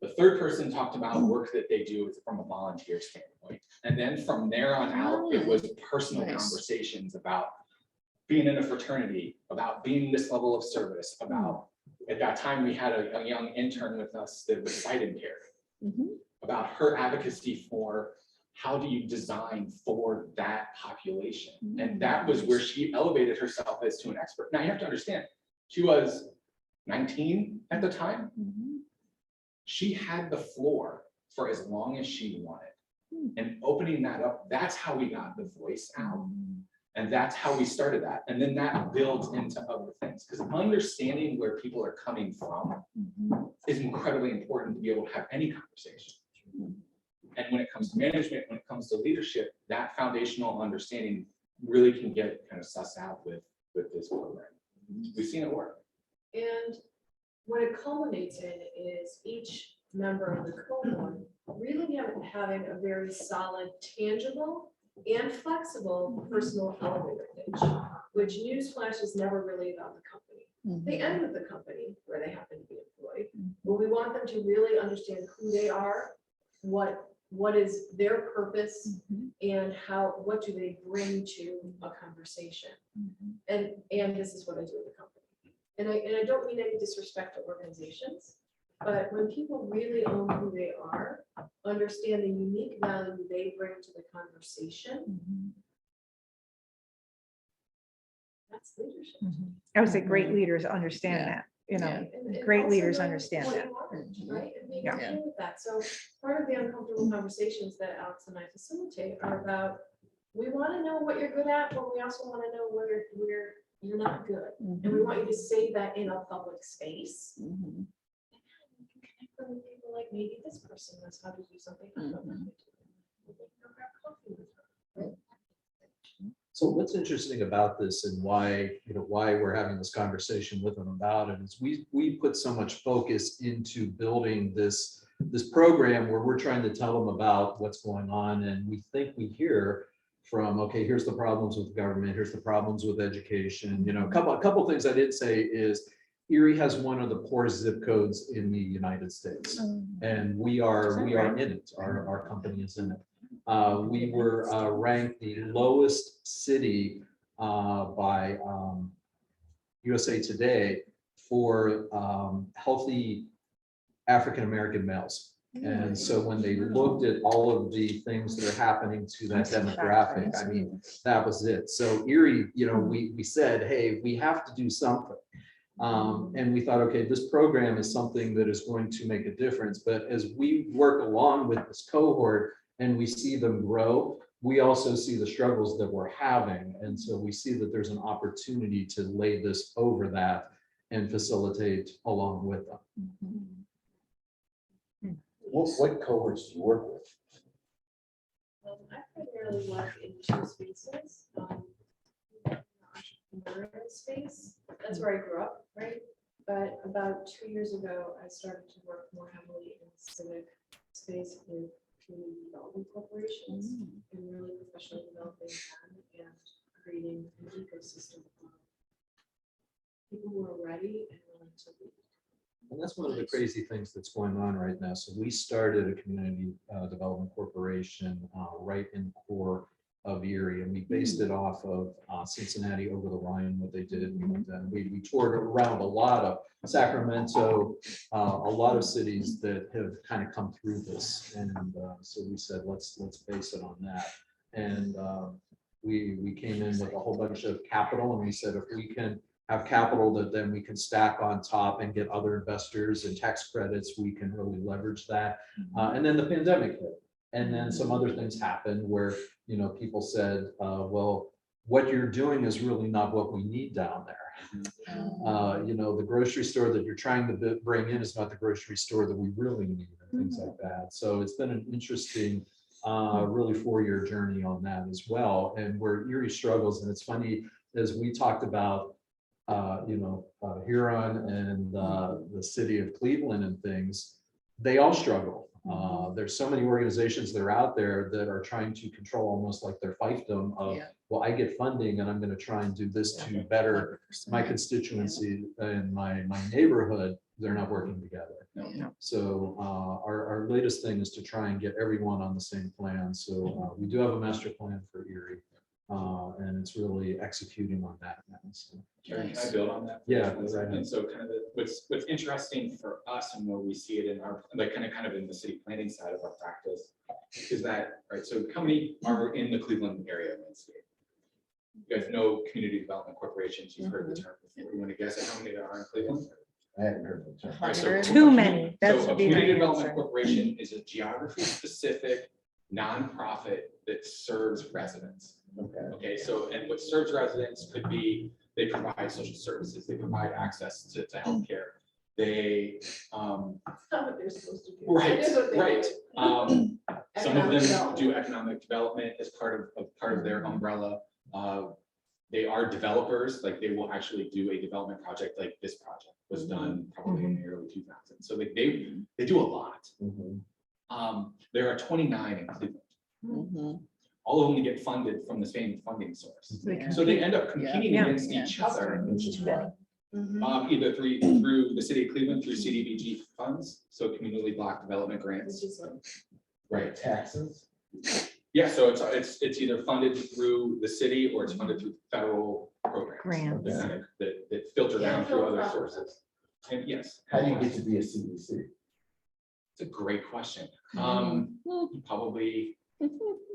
The third person talked about work that they do from a volunteer standpoint. And then from there on out, it was personal conversations about being in a fraternity, about being this level of service, about, at that time, we had a young intern with us that was sight impaired, about her advocacy for how do you design for that population? And that was where she elevated herself as to an expert. Now you have to understand, she was 19 at the time. She had the floor for as long as she wanted. And opening that up, that's how we got the voice out. And that's how we started that. And then that builds into other things, because understanding where people are coming from is incredibly important to be able to have any conversation. And when it comes to management, when it comes to leadership, that foundational understanding really can get kind of sussed out with this program. We've seen it work. And what it culminates in is each member of the cohort really having a very solid, tangible, and flexible personal elevator pitch, which newsflash is never really about the company. They end with the company where they happen to be employed, but we want them to really understand who they are, what is their purpose, and what do they bring to a conversation. And this is what I do in the company. And I don't mean any disrespect to organizations, but when people really own who they are, understand the unique value they bring to the conversation, that's leadership. I would say great leaders understand that, And great also leaders knowing understand what that. you want, right? And being Yeah. okay with that. So part of the uncomfortable conversations that Alex and I facilitate are about, we want to know what you're good at, but we also want to know where you're not good. And we want you to say that in a public space. And then you can connect with people like, maybe this person knows how to do something. I don't know how to do it. Maybe go grab coffee with her. Right? So what's interesting about this and why we're having this conversation with them about it is we put so much focus into building this program where we're trying to tell them about what's going on, and we think we hear from, okay, here's the problems with government, here's the problems with education. A couple things I did say is Erie has one of the poorest zip codes in the United States, and we are in it. Our company is in it. We were ranked the lowest city by USA Today for healthy African-American males. And so when they looked at all of the things that are happening to that demographic, I mean, that was it. So Erie, we said, hey, we have to do something. And we thought, okay, this program is something that is going to make a difference. But as we work along with this cohort and we see them grow, we also see the struggles that we're having. And so we see that there's an opportunity to lay this over that and facilitate along with them. What cohorts do you work with? I primarily work in two spaces. Entrepreneurial space, that's where I grew up, right? But about 2 years ago, I started to work more heavily in the civic space with community development corporations and really professionally developing them and creating an ecosystem of people who are ready and willing to lead. And that's one of the crazy things that's going on right now. So we started a community development corporation right in the core of Erie, and we based it off of Cincinnati over the Rhine, what they did. We toured around a lot of Sacramento, a lot of cities that have kind of come through this. And so we said, let's base it on that. And we came in with a whole bunch of capital, and we said, if we can have capital that then we can stack on top and get other investors and tax credits, we can really leverage that. And then the pandemic hit. And then some other things happened where, people said, well, what you're doing is really not what we need down there. You know, the grocery store that you're trying to bring in is not the grocery store that we really need, and things like that. So it's been an interesting, really 4-year journey on that as well. And where ERIE struggles, and it's funny, as we talked about, you know, Huron and the city of Cleveland and things, they all struggle. There's so many organizations that are out there that are trying to control almost like their fiefdom of, well, I get funding and I'm going to try and do this to better my constituency and my neighborhood. They're not working together. So our latest thing is to try and get everyone on the same plan. So we do have a master plan for ERIE, and it's really executing on that now. So. Karen, can I build on that? Yeah. And so kind of what's interesting for us and where we see it in our, like kind of in the city planning side of our practice is that, right, so how many are in the Cleveland area landscape? You guys know community development corporations, you've heard the term before. You want to guess at how many there are in Cleveland? I haven't heard of it. Right, so Too many. That's So a would be my community development answer. corporation is a geography-specific nonprofit that serves residents. Okay, so, and what serves residents could be, they provide social services, they provide access to healthcare. They, That's not what they're supposed to do. right, That is what they right. do. Some of Economic them development. do economic development as part of their umbrella. They are developers, like they will actually do a development project like this project was done probably in the early 2000s. So they do a lot. There are 29 in Cleveland. All of them get funded from the same funding source. So they end up competing against each other. Either through the city of Cleveland, through CDBG funds, so community block development grants. Right. Taxes? Yeah, so it's either funded through the city or it's funded through federal programs. That filter down through other sources. And yes. How do you get to be a CDC? It's a great question. You probably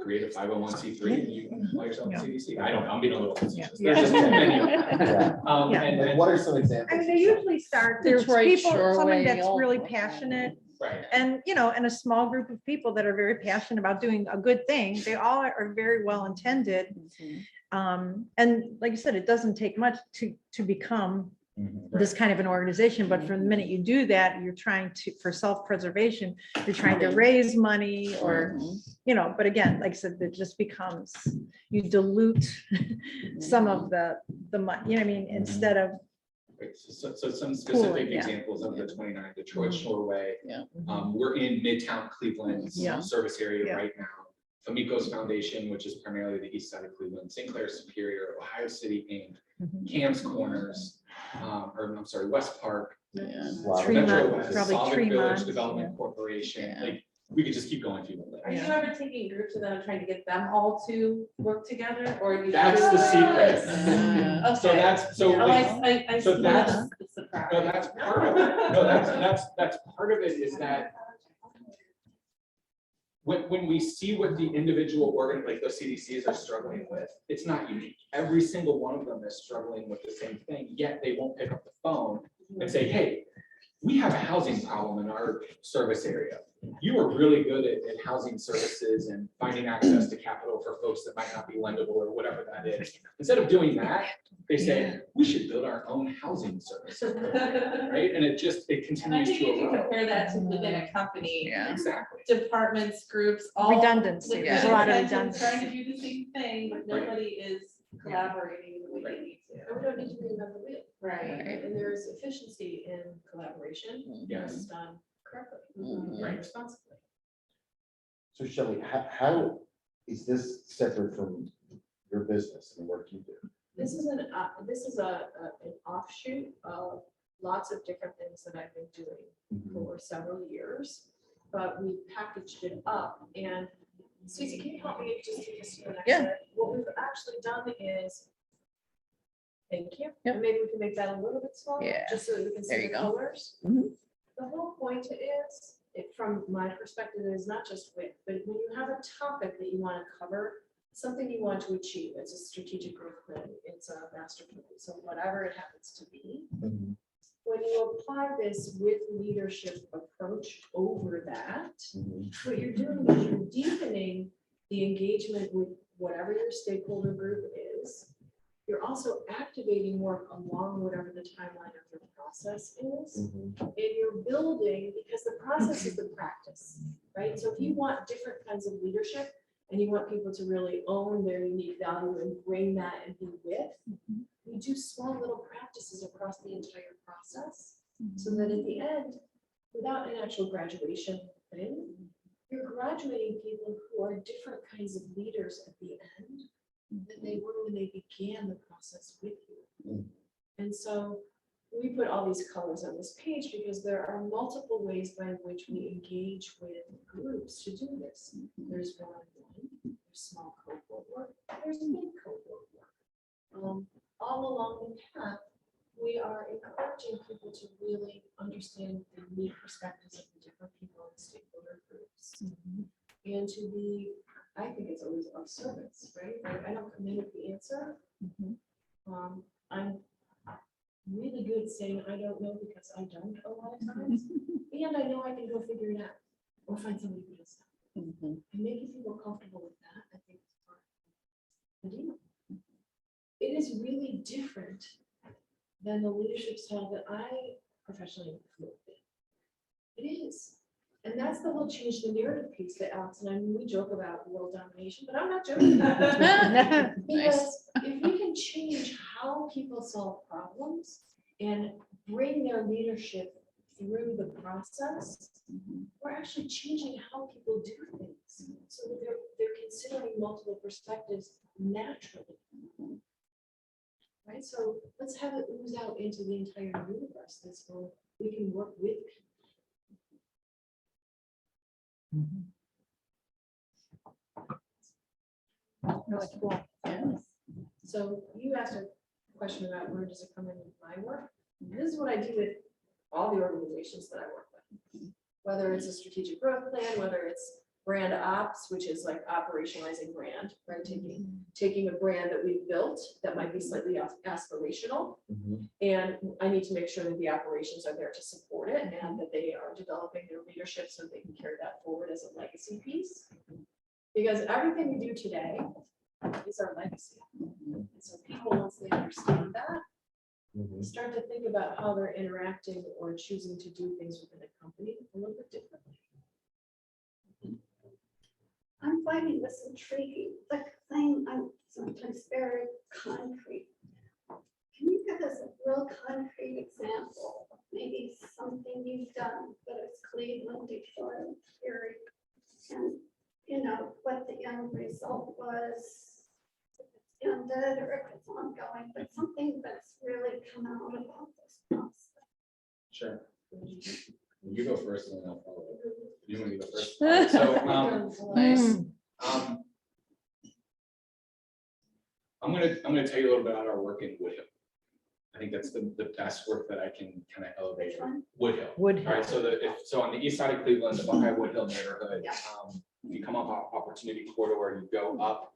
create a 501c3 and you can call yourself a CDC. I don't know, I'm being a little facetious. There's just too many of them. And what are some examples? I mean, they usually start, there's Detroit people, Shoreway, someone that's all really of them. passionate. Right. And, you know, and a small group of people that are very passionate about doing a good thing. They all are very well intended. And like you said, it doesn't take much to become this kind of an organization, but from the minute you do that, you're trying to, for self-preservation, you're trying to raise money or, you know, but again, like I said, it just becomes, you dilute some of the money, you know what I mean, instead of. Right, so some specific Cool, yeah. examples of the 29, Detroit Shoreway. We're in Midtown Cleveland's service area right now. Famico's Foundation, which is primarily the east side of Cleveland, St. Clair Superior, Ohio City Inc., Cam's Corners, or I'm sorry, West Park, Metro West, probably Solid Tremont. Village Development Corporation. Like we could just keep going through the list. Are you ever taking groups of them and trying to get them all to work together, or you? That's the secret. Okay. So that's so. Oh, like, I so see that's the surprise. no, that's part of it. No, that's part of it is that when we see what the individual organ, like those CDCs are struggling with, it's not unique. Every single one of them is struggling with the same thing, yet they won't pick up the phone and say, hey, we have a housing problem in our service area. You are really good at housing services and finding access to capital for folks that might not be lendable or whatever that is. Instead of doing that, they say, we should build our own housing service, right? And it continues And I think to if you erode. compare that to within a company, Exactly. departments, groups, all. Redundancy, there's a lot of redundancy, redundancy. Trying to do the same thing, but nobody is collaborating the way they need to. And we don't need to reinvent the wheel. Right. And there is efficiency in collaboration. Yes. When it's done correctly. Right. And responsibly. So Shelley, how is this separate from your business and the work you do? This is an offshoot of lots of different things that I've been doing for several years, but we packaged it up. And Susie, can you help me just take this to the next slide? What we've actually done is, thank you. And maybe we can make that a little bit smaller, just so that we can see the colors. The whole point is, from my perspective, is not just width, but when you have a topic that you want to cover, something you want to achieve, it's a strategic growth plan, it's a master plan, so whatever it happens to be. When you apply this with leadership approach over that, what you're doing is you're deepening the engagement with whatever your stakeholder group is, you're also activating work along whatever the timeline of your process is. And you're building, because the process is the practice, right? So if you want different kinds of leadership and you want people to really own their unique value and bring that and be with, we do small little practices across the entire process so that at the end, without an actual graduation thing, you're graduating people who are different kinds of leaders at the end than they were when they began the process with you. And so we put all these colors on this page because there are multiple ways by which we engage with groups to do this. There's one-on-one, there's small cohort work, there's big cohort work. All along the path, we are encouraging people to really understand the unique perspectives of the different people in stakeholder groups. And to be, I think it's always of service, right? Like, I don't come in with the answer. I'm really good at saying I don't know because I don't a lot of times. And I know I can go figure it out or find somebody who does that. And making people comfortable with that, I think is part of the deal. It is really different than the leadership style that I professionally work in. It is. And that's the whole change the narrative piece that Alex and I, we joke about world domination, but I'm not joking. Because if we can change how people solve problems and bring their leadership through the process, we're actually changing how people do things. So that they're considering multiple perspectives naturally. Right, so let's have it ooze out into the entire universe. That's where we can work with people. Really cool. Yes. So you asked a question about where does it come in with my work. This is what I do with all the organizations that I work with. Whether it's a strategic growth plan, whether it's brand ops, which is like operationalizing brand, right? Taking a brand that we've built that might be slightly aspirational, and I need to make sure that the operations are there to support it and that they are developing their leadership so they can carry that forward as a legacy piece. Because everything we do today is our legacy. And so people, once they understand that, start to think about how they're interacting or choosing to do things within a company a little bit differently. I'm finding this intriguing, the thing I'm sometimes very concrete. Can you give us a real concrete example? Maybe something you've done, whether it's Cleveland, Detroit, Erie, and you know, what the end result was, if it's ended or if it's ongoing, but something that's really come out about this process. Sure. You go first and then I'll follow. You want to go first? So, Nice. I'm gonna tell you a little bit about our work in Woodhill. I think that's the best work that I can kind of elevate. Woodhill. Woodhill. All right, so on the east side of Cleveland, the Buckeye Woodhill neighborhood, if you come up Opportunity Corridor, you go up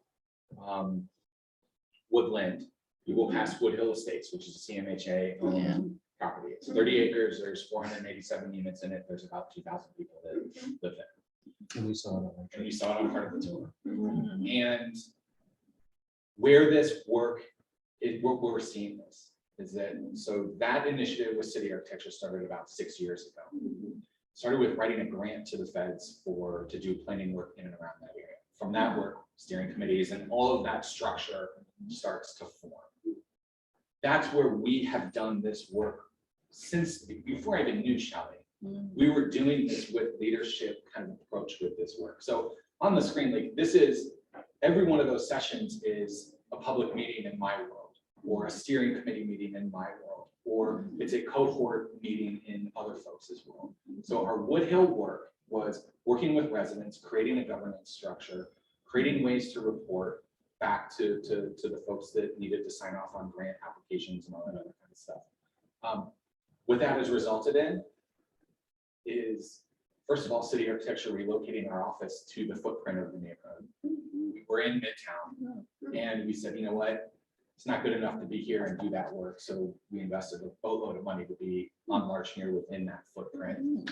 Woodland, you go past Woodhill Estates, which is a CMHA owned property. It's 30 acres, there's 487 units in it, there's about 2,000 people that live there. And we saw it. And you saw it on part of the tour. And where this work is, where we're seeing this is that, so that initiative with city architecture started about 6 years ago. Started with writing a grant to the feds to do planning work in and around that area. From that work, steering committees and all of that structure starts to form. That's where we have done this work since before I even knew Shelley. We were doing this with leadership kind of approach with this work. So on the screen, like this is, every one of those sessions is a public meeting in my world, or a steering committee meeting in my world, or it's a cohort meeting in other folks' world. So our Woodhill work was working with residents, creating a governance structure, creating ways to report back to the folks that needed to sign off on grant applications and all that other kind of stuff. What that has resulted in is, first of all, city architecture relocating our office to the footprint of the neighborhood. We're in Midtown, and we said, you know what, it's not good enough to be here and do that work. So we invested a boatload of money to be on March here within that footprint.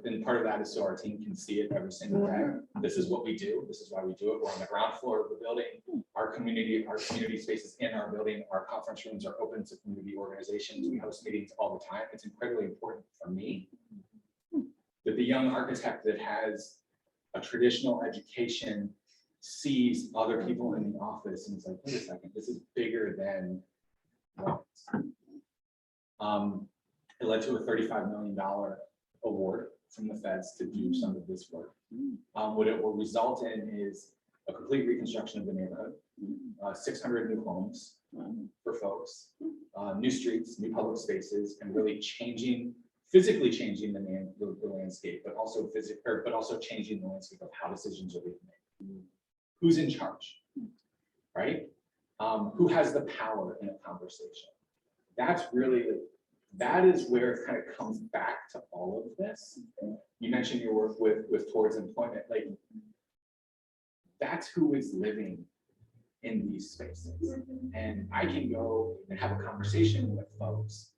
and part of that is so our team can see it every single day. This is what we do. This is why we do it. We're on the ground floor of the building. Our community spaces in our building, our conference rooms are open to community organizations. We host meetings all the time. It's incredibly important for me that the young architect that has a traditional education sees other people in the office and is like, wait a second, this is bigger than what? It led to a $35 million award from the feds to do some of this work. What it will result in is a complete reconstruction of the neighborhood, 600 new homes for folks, new streets, new public spaces, and really physically changing the landscape, but also changing the landscape of how decisions are being made. Who's in charge, right? Who has the power in a conversation? That is where it kind of comes back to all of this. You mentioned your work with towards employment, like that's who is living in these spaces. And I can go and have a conversation with folks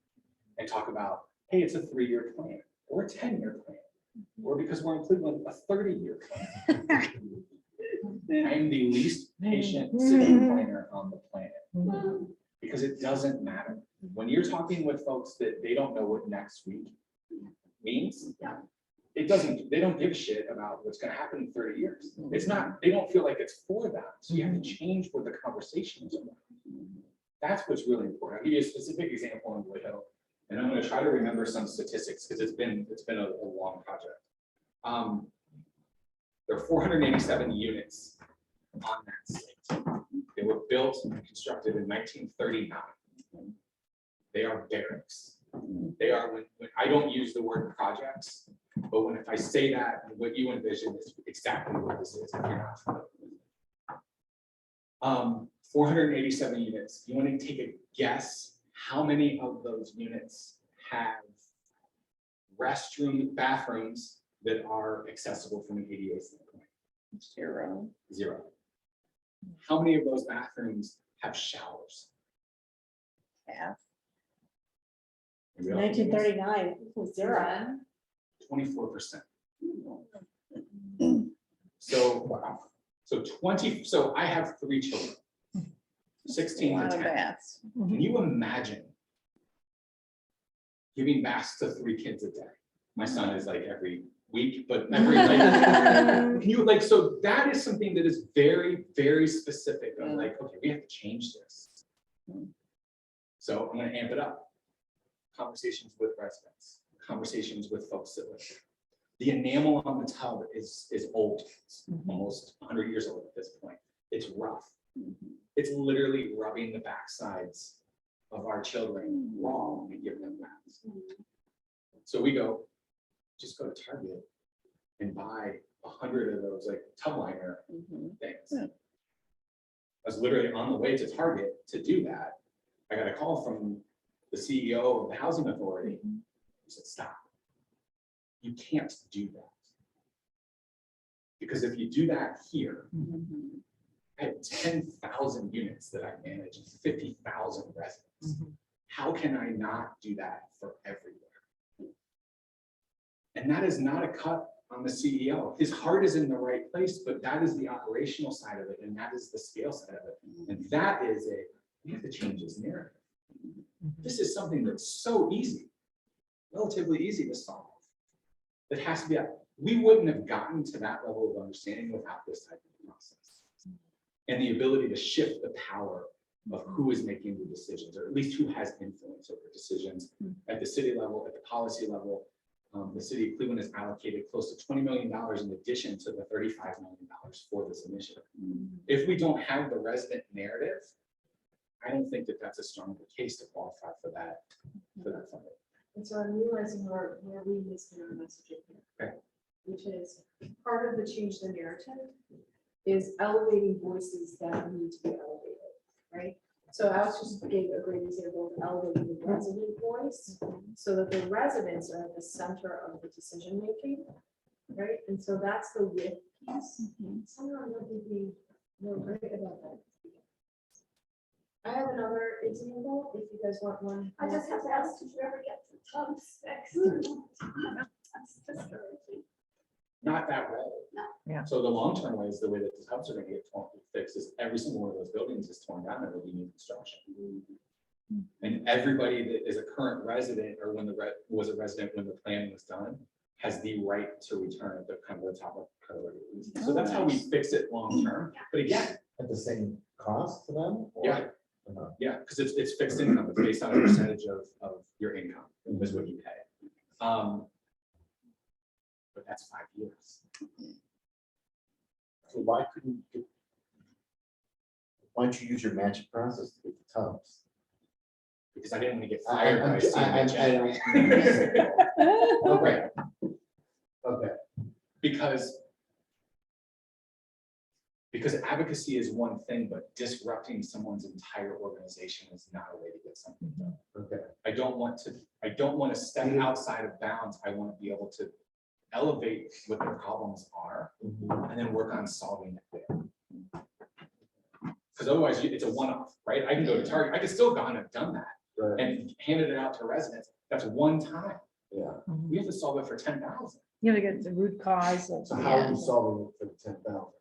and talk about, hey, it's a 3-year plan or a 10-year plan, or because we're in Cleveland, a 30-year plan. I am the least patient city planner on the planet because it doesn't matter. When you're talking with folks that they don't know what next week means, they don't give a shit about what's going to happen in 30 years. They don't feel like it's for them. So you have to change what the conversation is about. That's what's really important. I'll give you a specific example in Wood Hill, and I'm going to try to remember some statistics because it's been a long project. There are 487 units on that site. They were built and constructed in 1939. They are barracks. They are, when I don't use the word projects, but if I say that, what you envision is exactly what this is. If you're not familiar with it. 487 units. You want to take a guess how many of those units have bathrooms that are accessible from an ADA standpoint? Zero. How many of those bathrooms have showers? Half. 1939, it was 0. 24%. So wow. So I have 3 children, 16 to 10. Baths. Can you imagine giving baths to 3 kids a day? My son is like every week, but every like, can you like, so that is something that is very, very specific. I'm like, okay, we have to change this. So I'm going to amp it up. Conversations with residents, conversations with folks that live there. The enamel on the tub is old. It's almost 100 years old at this point. It's rough. It's literally rubbing the backsides of our children raw when we give them baths. So we just go to Target and buy 100 of those like tub liner things. I was literally on the way to Target to do that. I got a call from the CEO of the housing authority. He said, stop. You can't do that. Because if you do that here, I have 10,000 units that I manage, 50,000 residents. How can I not do that for everywhere? And that is not a cut on the CEO. His heart is in the right place, but that is the operational side of it, and that is the scale side of it. And that is we have to change his narrative. This is something that's so easy, relatively easy to solve. That has to be, we wouldn't have gotten to that level of understanding without this type of process. And the ability to shift the power of who is making the decisions, or at least who has influence over decisions at the city level, at the policy level. The city of Cleveland has allocated close to $20 million in addition to the $35 million for this initiative. If we don't have the resident narrative, I don't think that that's a strong case to qualify for that funding. And so I'm realizing where we missed in our messaging here. Okay. Which is part of the change the narrative is elevating voices that need to be elevated, right? So Alex just gave a great example of elevating the resident voice so that the residents are at the center of the decision making, right? And so that's the with piece. Somehow I don't think we know great about that. I have another example, if you guys want one. I just have to ask, did you ever get the tubs fixed? That's discouraging. Not that way. No. Yeah. So the long-term way is the way that these hubs are gonna get fixed is every single one of those buildings is torn down and it'll be new construction. And everybody that is a current resident or when was a resident when the plan was done has the right to return at the kind of the top of the. So that's how we fix it long-term. But again, At the same cost to them? or- yeah, yeah, because it's fixed income. It's based on a percentage of your income is what you pay. But that's 5 years. So why couldn't you? Why don't you use your magic process to get the tubs? Because I didn't want to get I- fired I'm by ju- I- CMHA. Okay. Okay. Because advocacy is one thing, but disrupting someone's entire organization is not a way to get something done. Okay. I don't want to step outside of bounds. I want to be able to elevate what their problems are and then work on solving it there. Because otherwise it's a one-off, right? I can go to Target, I could still gone and done that Right. and handed it out to residents. That's one time. Yeah. We have to solve it for 10,000. You know, get the root cause of. So how are you solving it for the 10,000?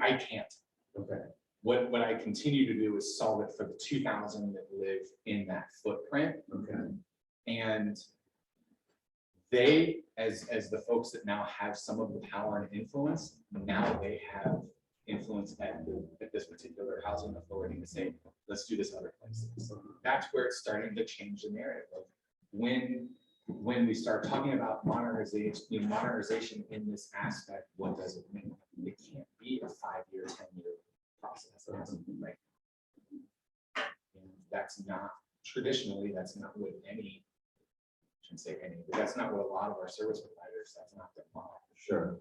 I can't. Okay. What I continue to do is solve it for the 2,000 that live in that footprint. Okay. And they, as the folks that now have some of the power and influence, now they have influence at this particular housing authority to say, let's do this other places. So that's where it's starting to change the narrative of when we start talking about modernization in this aspect, what does it mean? It can't be a 5-year, 10-year process. It has to be like, and that's not traditionally, that's not what any, I shouldn't say any, but that's not what a lot of our service providers, that's not their model. Sure.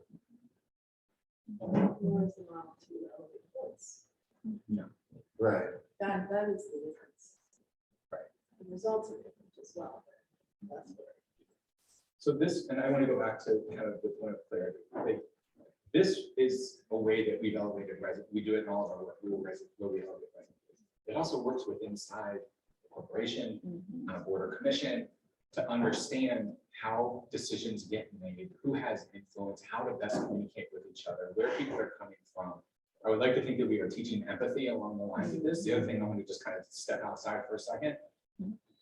Nor is the model to elevate voice. No. Right. That is the difference. Right. The results are different as well, but that's where. So this, and I want to go back to kind of the point of clarity. Like, this is a way that we've elevated residents. We do it in all of our work. We will elevate residents. It also works with inside the corporation, on a board or commission, to understand how decisions get made, who has influence, how to best communicate with each other, where people are coming from. I would like to think that we are teaching empathy along the lines of this. The other thing I want to just kind of step outside for a second.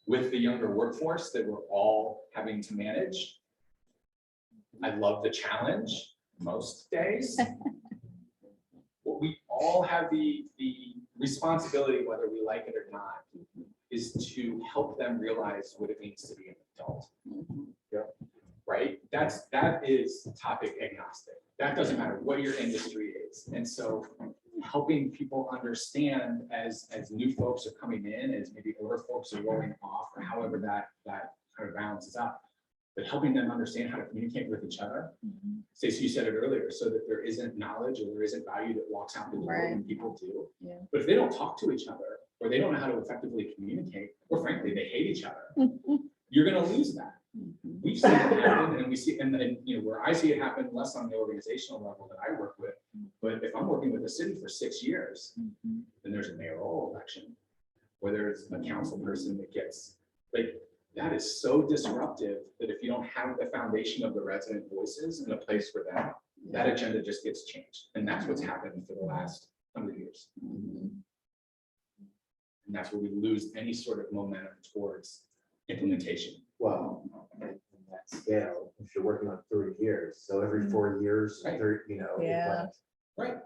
With the younger workforce that we're all having to manage, I love the challenge most days. What we all have the responsibility, whether we like it or not, is to help them realize what it means to be an adult. Right? That is topic agnostic. That doesn't matter what your industry is. And so helping people understand as new folks are coming in, as maybe older folks are rolling off, or however that kind of balances out, but helping them understand how to communicate with each other. Stacey, you said it earlier, so that there isn't knowledge or there isn't value that walks out the door when people do. Yeah. But if they don't talk to each other, or they don't know how to effectively communicate, or frankly, they hate each other, you're gonna lose that. We've seen it happen, and we see, and you know, where I see it happen less on the organizational level that I work with, but if I'm working with a city for 6 years, then there's a mayoral election, or there's a council person that gets, like, that is so disruptive that if you don't have the foundation of the resident voices in a place for them, that agenda just gets changed. And that's what's happened for the last 100 years. And that's where we lose any sort of momentum towards implementation. Well, in that scale, if you're working on 30 years, so every 4 years, Right. 30, you know. Yeah. Right.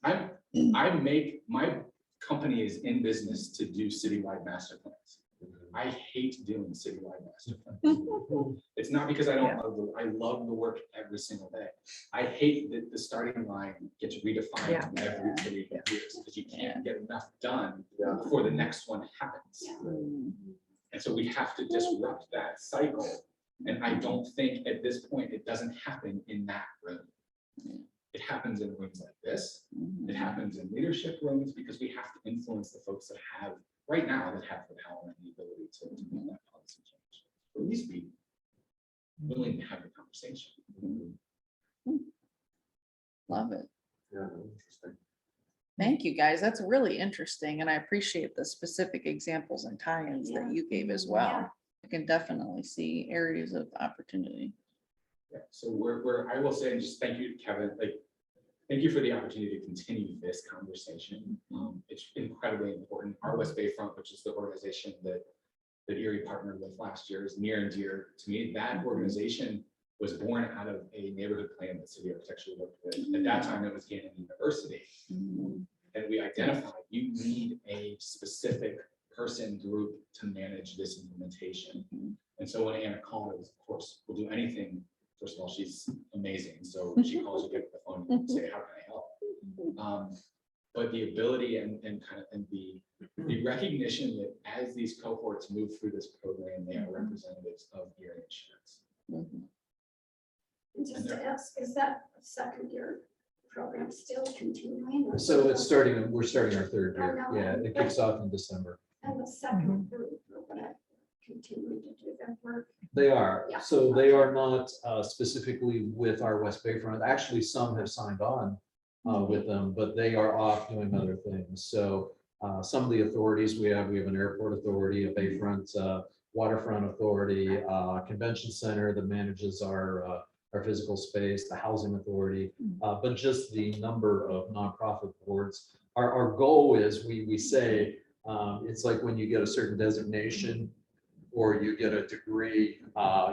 I make, my company is in business to do citywide master plans. I hate doing citywide master plans. It's not because I don't love I love the work every single day. I hate that the starting line gets redefined every 3 years because you can't get enough done before the next one happens. And so we have to disrupt that cycle. And I don't think at this point, it doesn't happen in that room. It happens in rooms like this. It happens in leadership rooms because we have to influence the folks that have, right now, that have the power and the ability to make that policy change. Or at least be willing to have the conversation. Love it. Yeah, interesting. Thank you, guys. That's really interesting. And I appreciate the specific examples and tie-ins that you gave as well. I can definitely see areas of opportunity. Yeah, so I will say, and just thank you, Kevin, like, thank you for the opportunity to continue this conversation. It's incredibly important. Our West Bayfront, which is the organization that ERIE partnered with last year, is near and dear to me. That organization was born out of a neighborhood plan that City Architecture worked with. At that time, it was Gannon University. And we identified you need a specific person group to manage this implementation. And so when Anna called, it was, of course, we'll do anything. First of all, she's amazing. So she calls, you get the phone and say, how can I help? But the ability and the recognition that as these cohorts move through this program, they are representatives of ERIE Insurance. And just to ask, is that second year program still continuing? or- So it's starting, we're starting our third I year. know. Yeah, it kicks off in December. And the second group, are gonna continue to do that work. They are. Yeah. So they are not specifically with our West Bayfront. Actually, some have signed on with them, but they are off doing other things. So some of the authorities we have an airport authority, a Bayfront waterfront authority, convention center that manages our physical space, the housing authority, but just the number of nonprofit boards. Our goal is we say it's like when you get a certain designation or you get a degree,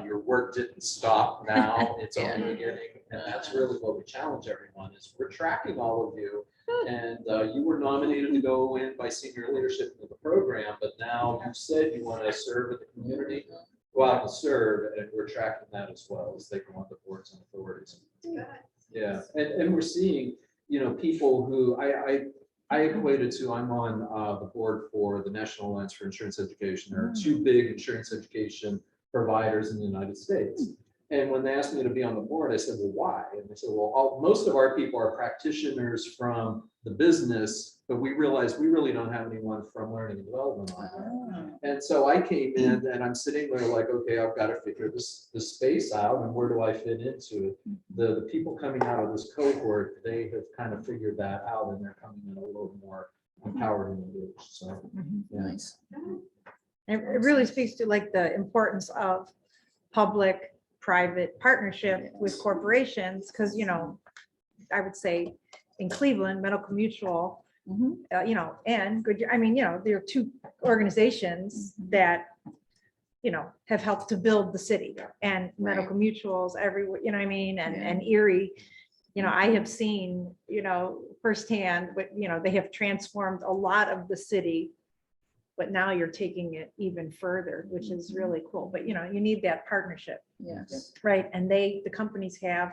your work didn't stop now, it's only beginning. And that's really what we challenge everyone is we're tracking all of you. And you were nominated to go in by senior leadership of the program, but now you said you want to serve in the community, go out and serve, and we're tracking that as well as they go on the boards and authorities. Yeah, and we're seeing, people who I equated to, I'm on the board for the National Alliance for Insurance Education. There are two big insurance education providers in the United States. And when they asked me to be on the board, I said, well, why? And they said, well, most of our people are practitioners from the business, but we realized we really don't have anyone from learning and development on there. And so I came in and I'm sitting there like, okay, I've got to figure this space out and where do I fit into it? The people coming out of this cohort, they have kind of figured that out and they're coming in a little more empowered and engaged. So Nice. It really speaks to like the importance of public-private partnership with corporations, because, I would say in Cleveland, Medical Mutual, and good, there are two organizations that, have helped to build the city, and Medical Mutuals everywhere, and ERIE, I have seen, firsthand, but, they have transformed a lot of the city. But now you're taking it even further, which is really cool. But, you need that partnership. Yes. Right. And the companies have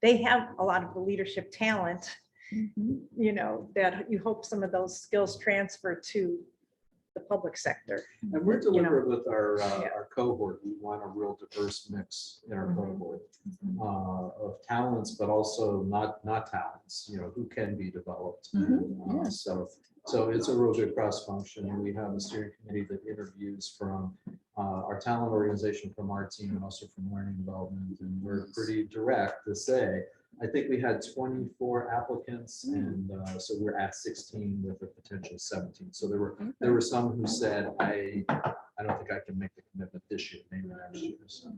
a lot of the leadership talent, that you hope some of those skills transfer to the public sector. And we're deliberate with our cohort. We want a real diverse mix in our cohort of talents, but also not talents, who can be developed. So it's a real good cross function. And we have a steering committee that interviews from our talent organization, from our team, and also from learning development. And we're pretty direct to say, I think we had 24 applicants, and so we're at 16 with a potential 17. So there were some who said, I don't think I can make the commitment this year, maybe next year. So.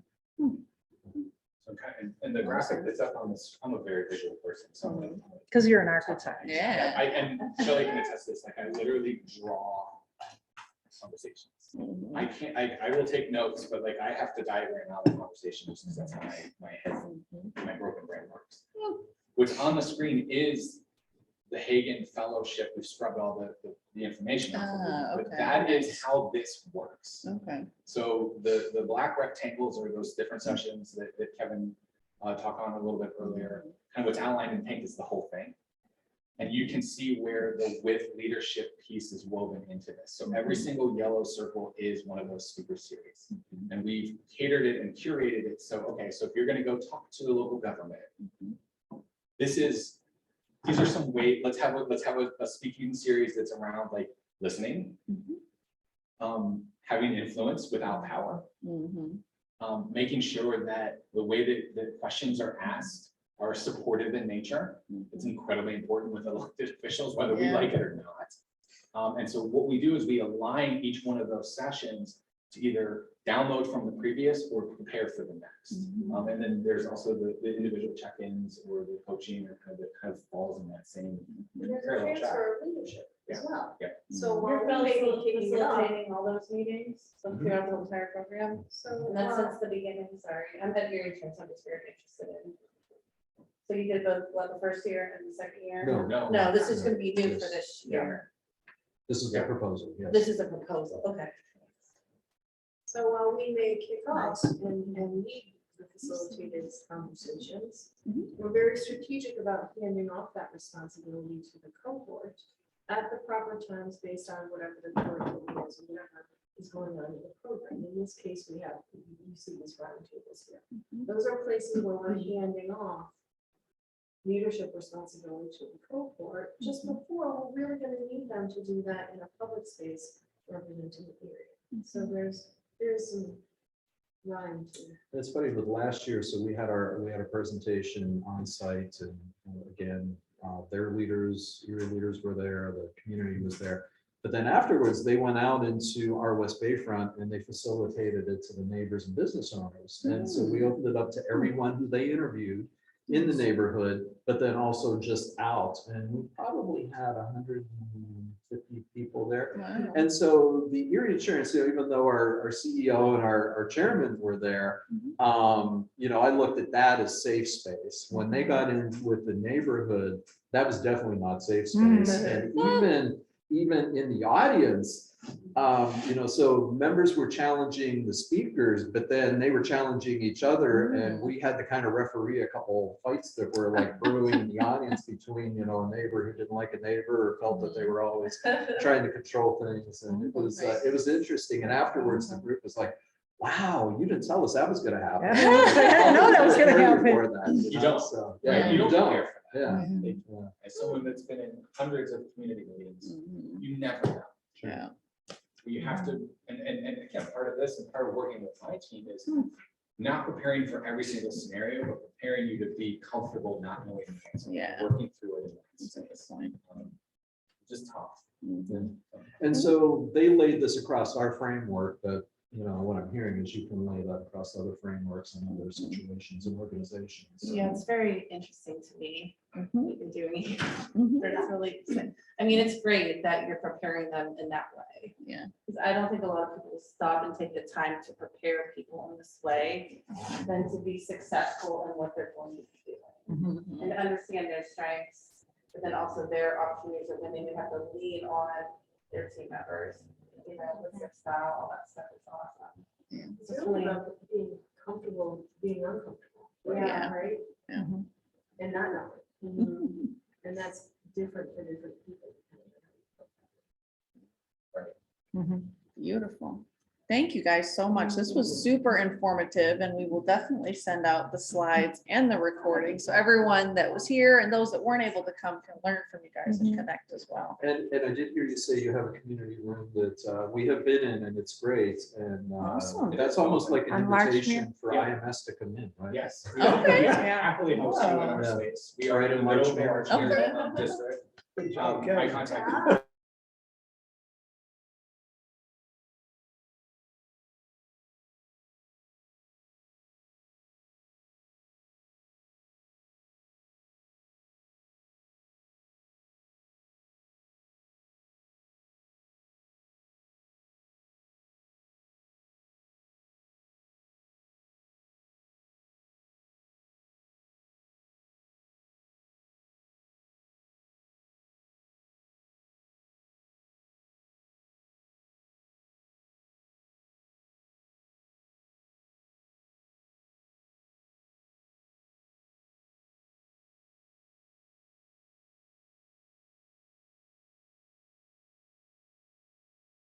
Okay, and the graphic that's up on this, I'm a very visual person, so. Because you're an architect. Yeah. And Shelley can attest this, like I literally draw conversations. I will take notes, but like I have to diagram out the conversation just because that's how my head, my broken brain works. What's on the screen is the Hagen Fellowship. We've scrubbed all the information out, but that is how this works. Okay. So the black rectangles are those different sessions that Kevin talked on a little bit earlier. Kind of what's outlined in pink is the whole thing. And you can see where the with leadership piece is woven into this. So every single yellow circle is one of those speaker series. And we've catered it and curated it. So, okay, so if you're going to go talk to the local government, these are some ways, let's have a speaking series that's around like listening, having influence without power, making sure that the way that the questions are asked are supportive in nature. It's incredibly important with elected officials, whether we like it or not. And so what we do is we align each one of those sessions to either download from the previous or prepare for the next. And then there's also the individual check-ins or the coaching or that kind of falls in that same. There's a parallel track. transfer of leadership as Yeah. well. Yeah. So You're while we facilitating it all. facilitating all those meetings throughout the entire program, So, and that's since the beginning, sorry, I'm at your insurance, I'm just very interested in. So you did both, what, the first year and the second year? No. No, this is gonna be new for Yes. this Yeah. year. This is the proposal, yes. This is a proposal, okay. so while we may kick off and lead the facilitated conversations, we're very strategic about handing off that responsibility to the cohort at the proper times based on whatever the curriculum is, or whatever is going on in the program. In this case, you see these roundtables here. Those are places where we're handing off leadership responsibility to the cohort just before we're really gonna need them to do that in a public space representing the area. So there's some rhyme to it. It's funny with last year, so we had a presentation on site and again, their leaders, your leaders were there, the community was there. But then afterwards, they went out into our West Bayfront and they facilitated it to the neighbors and business owners. And so we opened it up to everyone who they interviewed in the neighborhood, but then also just out. And we probably had 150 people there. Wow. And so the ERIE Insurance, even though our CEO and our chairman were there, I looked at that as safe space. When they got in with the neighborhood, that was definitely not safe space. And even in the audience, so members were challenging the speakers, but then they were challenging each other, and we had to kind of referee a couple fights that were like brewing in the audience between, a neighbor who didn't like a neighbor or felt that they were always trying to control things, and it was interesting. And afterwards, the group was like, "Wow, you didn't tell us that was going to happen." I didn't know that was gonna happen. You don't. So, Right, you don't prepare for that. Yeah. As someone that's been in hundreds of community meetings, you never know. Yeah. You have to, and again, part of this and part of working with my team is not preparing for every single scenario, but preparing you to be comfortable not knowing the answer. Yeah. Working through it. That's a good point. Just tough. And so they laid this across our framework, but what I'm hearing is you can lay that across other frameworks and other situations and organizations. Yeah, it's very interesting to me. What you've been doing. Mhm. It's really, I mean, it's great that you're preparing them in that way. Yeah. Because I don't think a lot of people stop and take the time to prepare people in this way than to be successful in what they're going to be doing. And to understand their strengths, but then also their opportunities of when they may have to lean on their team members, with their style, all that stuff is awesome. Yeah. It's really about being comfortable, being uncomfortable. Yeah. Right? Yeah. And not knowing. And that's different for different people. Beautiful. Thank you guys so much. This was super informative, and we will definitely send out the slides and the recording. So everyone that was here and those that weren't able to come can learn from you guys and connect as well. And I did hear you say you have a community room that we have been in, and it's great. And Awesome. that's almost like an On March invitation for Yeah. IMS to come in, right? Yes. Okay. We happily host you in our Yeah. space. We are Right in in the middle of March. our Okay. district. Good job, My Kevin. contact